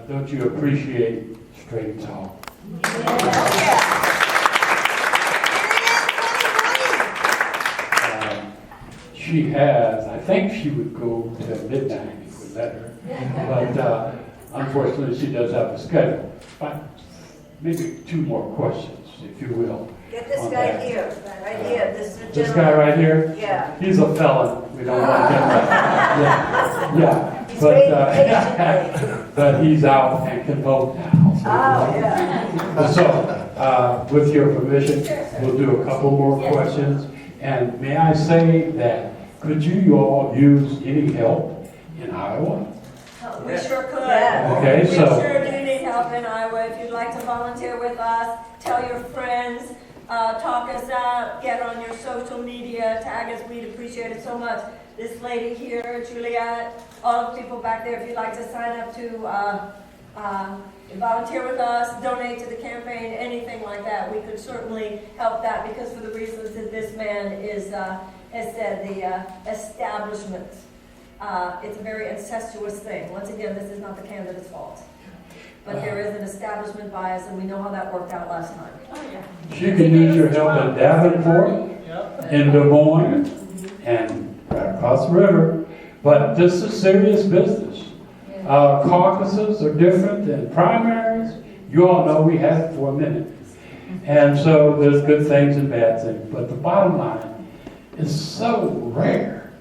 A: Don't you appreciate straight talk? She has, I think she would go to midnight if we let her, but unfortunately she does have a schedule. But maybe two more questions, if you will.
C: Get this
A: on
C: guy
A: that.
C: here, right here.
A: This guy right here,
B: Yeah.
A: he's a felon. We don't want him. Yeah.
B: He's
A: But,
B: waiting patiently.
A: but he's out and can vote now.
B: Oh, yeah.
A: So, with your permission, we'll do a couple more
C: Yes.
A: questions. And may I say that, could you all use any help in Iowa?
C: We sure could.
B: Yeah.
A: Okay,
C: We
A: so,
C: sure do need help in Iowa. If you'd like to volunteer with us, tell your friends, talk us out, get on your social media, tag us, we'd appreciate it so much. This lady here, Juliet, all the people back there, if you'd like to sign up to volunteer with us, donate to the campaign, anything like that, we could certainly help that, because for the reasons that this man has said, the establishment, it's a very incestuous thing. Once again, this is not the candidate's fault. But there is an establishment bias, and we know how that worked out last time.
E: Oh, yeah.
A: she can use your help in Davenport, in Des Moines, and right across the river. But this is serious business. Caucuses are different than primaries. You all know we had it for a minute. And so there's good things and bad things. But the bottom line is so rare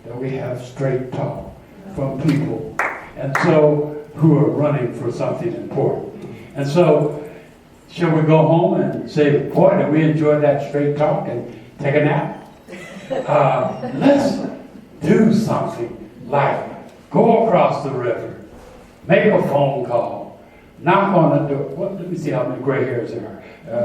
A: that we have straight talk from people. And so who are running for something important. And so shall we go home and say, boy, did we enjoy that straight talk and take a nap? Let's do something like go across the river, make a phone call, knock on the door. What, let me see how many gray hairs there are.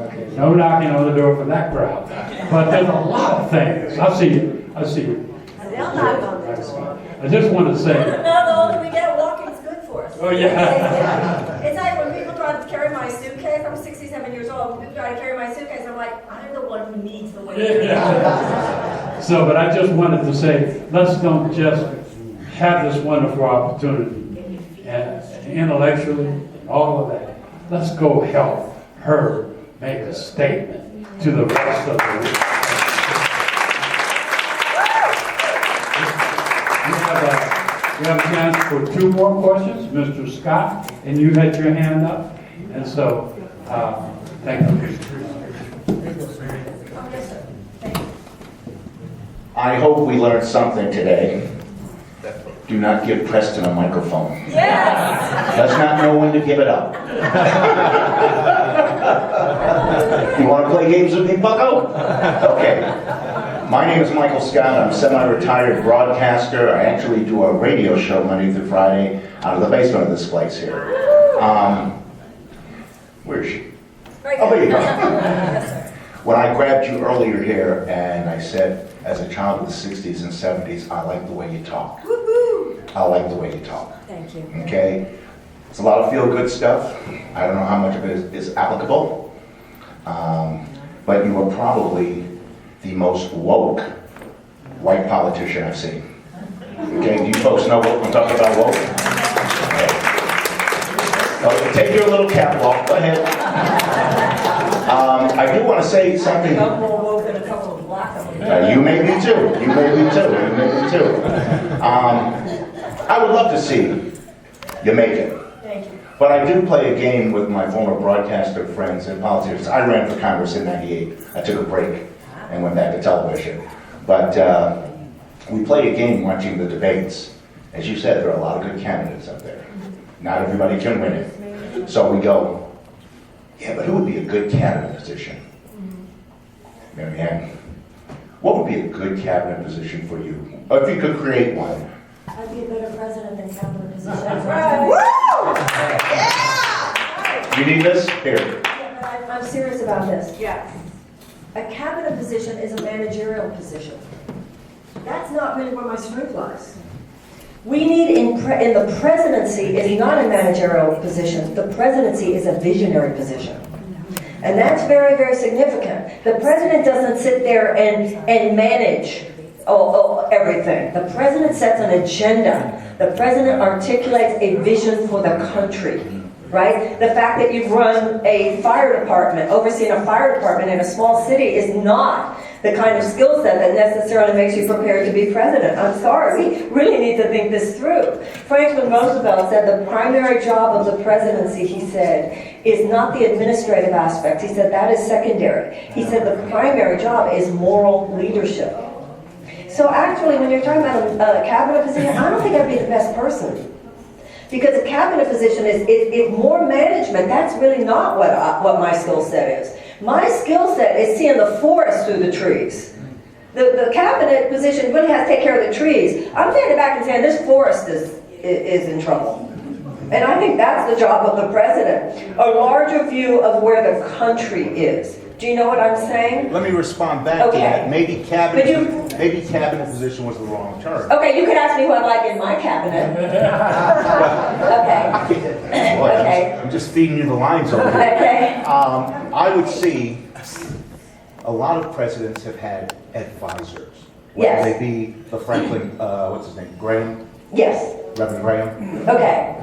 A: Okay, no knocking on the door for that crowd. But there's a lot of things. I see you. I see you.
B: They'll knock on the door.
A: I just want to say,
C: No, the older we get, walking's good for us.
A: oh yeah.
C: It's like when people try to carry my suitcase, I'm 67 years old, when people try to carry my suitcase, I'm like, I'm the one who needs the weight.
A: Yeah. So, but I just wanted to say, let's don't just have this wonderful opportunity and intellectually and all of that. Let's go help her make a statement to the rest of the world. We have a chance for two more questions. Mr. Scott, and you had your hand up. And so, thank you.
C: Oh, yes, sir. Thank you.
F: I hope we learned something today. Do not give Preston a microphone.
C: Yes!
F: Does not know when to give it up. You want to play games with me, bucko? Okay. My name is Michael Scott. I'm a semi-retired broadcaster. I actually do a radio show Monday through Friday out of the basement of this place here. Where is she?
C: Right
F: Oh, there you go.
C: Yes, sir.
F: When I grabbed you earlier here and I said, as a child of the 60s and 70s, I like the way you talk.
C: Woo-hoo!
F: I like the way you talk.
C: Thank you.
F: Okay? It's a lot of feel-good stuff. I don't know how much of it is applicable. But you are probably the most woke white politician I've seen. Okay, you folks know what I'm talking about, woke? Okay. So take your little cap off, go ahead. I do want to say something.
C: I'm more woke than a couple of black of them.
F: You may be too. You may be too. You may be too. I would love to see you make it.
C: Thank you.
F: But I did play a game with my former broadcaster friends and politicians. I ran for Congress in '98. I took a break and went back to television. But we played a game watching the debates. As you said, there are a lot of good candidates up there. Not everybody can win it. So we go, yeah, but who would be a good cabinet position? Mary Ann, what would be a good cabinet position for you? Or if you could create one.
C: I'd be a better president than cabinet position.
B: That's right.
F: You need this? Here.
C: Yeah, but I'm serious about this.
B: Yes.
C: A cabinet position is a managerial position. That's not really where my strength lies. We need in the presidency is not a managerial position. The presidency is a visionary position. And that's very, very significant. The president doesn't sit there and manage everything. The president sets an agenda. The president articulates a vision for the country. Right? The fact that you've run a fire department, overseeing a fire department in a small city is not the kind of skill set that necessarily makes you prepared to be president. I'm sorry, we really need to think this through. Franklin Roosevelt said the primary job of the presidency, he said, is not the administrative aspect. He said that is secondary. He said the primary job is moral leadership. So actually, when you're talking about a cabinet position, I don't think I'd be the best person. Because a cabinet position is more management. That's really not what my skill set is. My skill set is seeing the forest through the trees. The cabinet position really has to take care of the trees. I'm standing back and saying this forest is in trouble. And I think that's the job of the president. A larger view of where the country is. Do you know what I'm saying?
F: Let me respond back to
C: Okay.
F: that. Maybe cabinet position was the wrong term.
C: Okay, you could ask me what I like in my cabinet. Okay.
F: Boy,
C: Okay.
F: I'm just feeding you the lines over here.
C: Okay.
F: I would see a lot of presidents have had advisors. Whether
C: Yes.
F: they be the Franklin, what's his name, Graham,
C: Yes.
F: Reverend Graham.
C: Okay.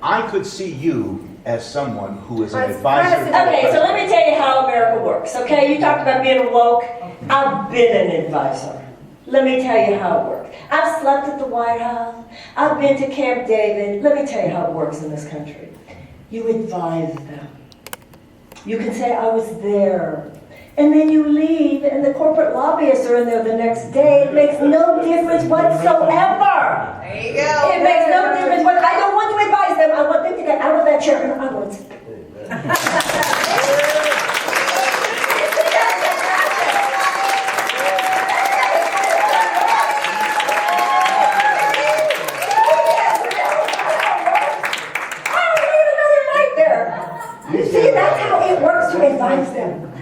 F: I could see you as someone who is an advisor. to the
C: Okay, so let
F: president.
C: me tell you how America works, okay? You talked about being woke. I've been an advisor. Let me tell you how it works. I've slept at the White House. I've been to Camp David. Let me tell you how it works in this country. You advise them. You can say, I was there. And then you leave, and the corporate lobbyists are in there the next day. It makes no difference whatsoever.
B: There you go.
C: It makes no difference what, I don't want to advise them. I want them to get out of that chair and I want to. You see, that's how it works to advise them.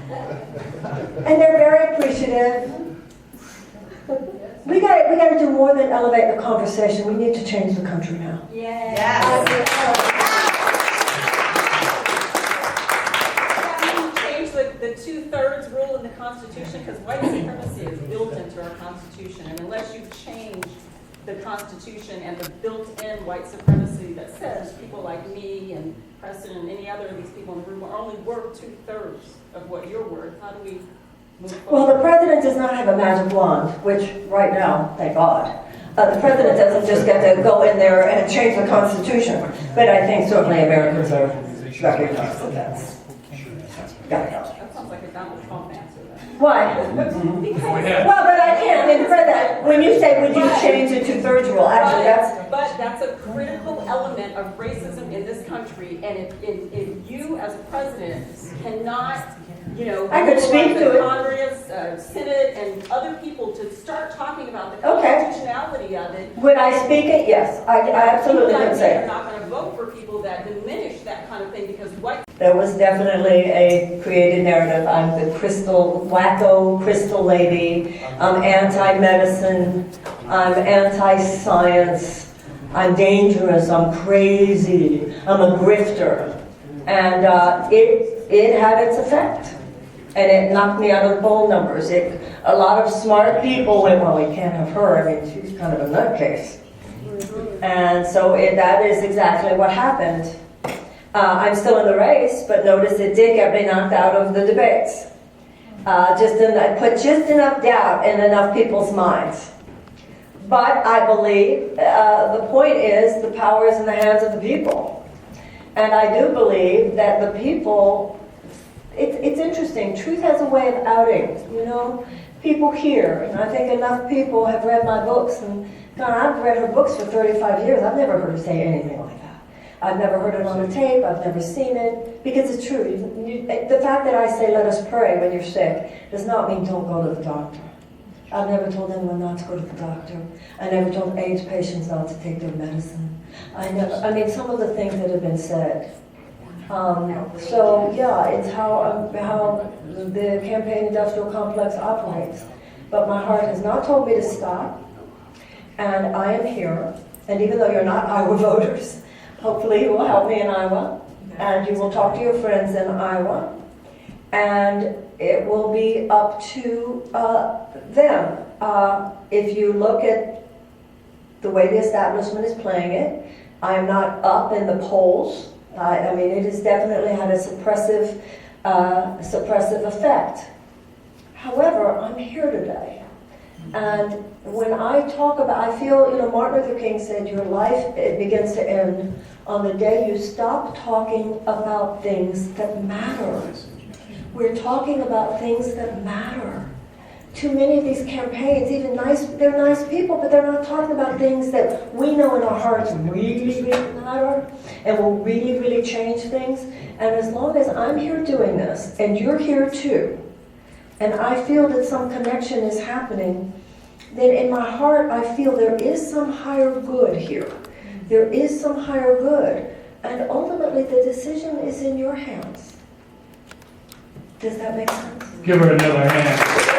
C: And they're very appreciative. We got to do more than elevate the conversation. We need to change the country now.
B: Yes.
E: Change the 2/3 rule in the Constitution, because white supremacy is built into our Constitution, and unless you change the Constitution and the built-in white supremacy that says people like me and Preston and any other of these people in the room are only worth 2/3 of what you're worth, how do we move forward?
C: Well, the president does not have a magic wand, which right now, thank God, the president doesn't just get to go in there and change the Constitution. But I think certainly Americans are recognize that that's got to go.
E: That sounds like a Donald Trump answer. Then.
C: Why? Well, but I can't. I mean, Fred, when you say, would you change the 2/3 rule? Actually,
E: But that's a critical element of racism in this country, and if you as a president cannot,
C: I could speak to it.
E: Congress, Senate, and other people to start talking about the
C: Okay.
E: constitutionality of it.
C: would I speak it? Yes, I absolutely
E: People
C: could
E: like
C: say
E: me are
C: it.
E: not going to vote for people that diminish that kind of thing, because white
C: There was definitely a created narrative. I'm the wacko crystal lady. I'm anti-medicine. I'm anti-science. I'm dangerous. I'm crazy. I'm a grifter. And it had its effect. And it knocked me out of the poll numbers. A lot of smart people went, well, we can't have her. I mean, she's kind of a nutcase. And so that is exactly what happened. I'm still in the race, but notice it did get me knocked out of the debates. I put just enough doubt in enough people's minds. But I believe the point is the power is in the hands of the people. And I do believe that the people, it's interesting, truth has a way of outing, people hear, and I think enough people have read my books, and God, I've read her books for 35 years, I've never heard her say anything like that. I've never heard it on a tape, I've never seen it, because it's true. The fact that I say let us pray when you're sick does not mean don't go to the doctor. I've never told anyone not to go to the doctor. I never told AIDS patients not to take their medicine. Some of the things that have been said. It's how the campaign industrial complex operates. But my heart has not told me to stop, and I am here. And even though you're not Iowa voters, hopefully you will help me in Iowa, and you will talk to your friends in Iowa, and it will be up to them. If you look at the way the establishment is playing it, I am not up in the polls. It has definitely had a suppressive effect. However, I'm here today. And when I talk about, I feel, Martin Luther King said, your life, it begins to end on the day you stop talking about things that matter. We're talking about things that matter. Too many of these campaigns, even they're nice people, but they're not talking about things that we know in our hearts really, really matter and will really, really change things. And as long as I'm here doing this, and you're here too, and I feel that some connection is happening, then in my heart I feel there is some higher good here. There is some higher good. And ultimately the decision is in your hands. Does that make sense?
A: Give her another hand.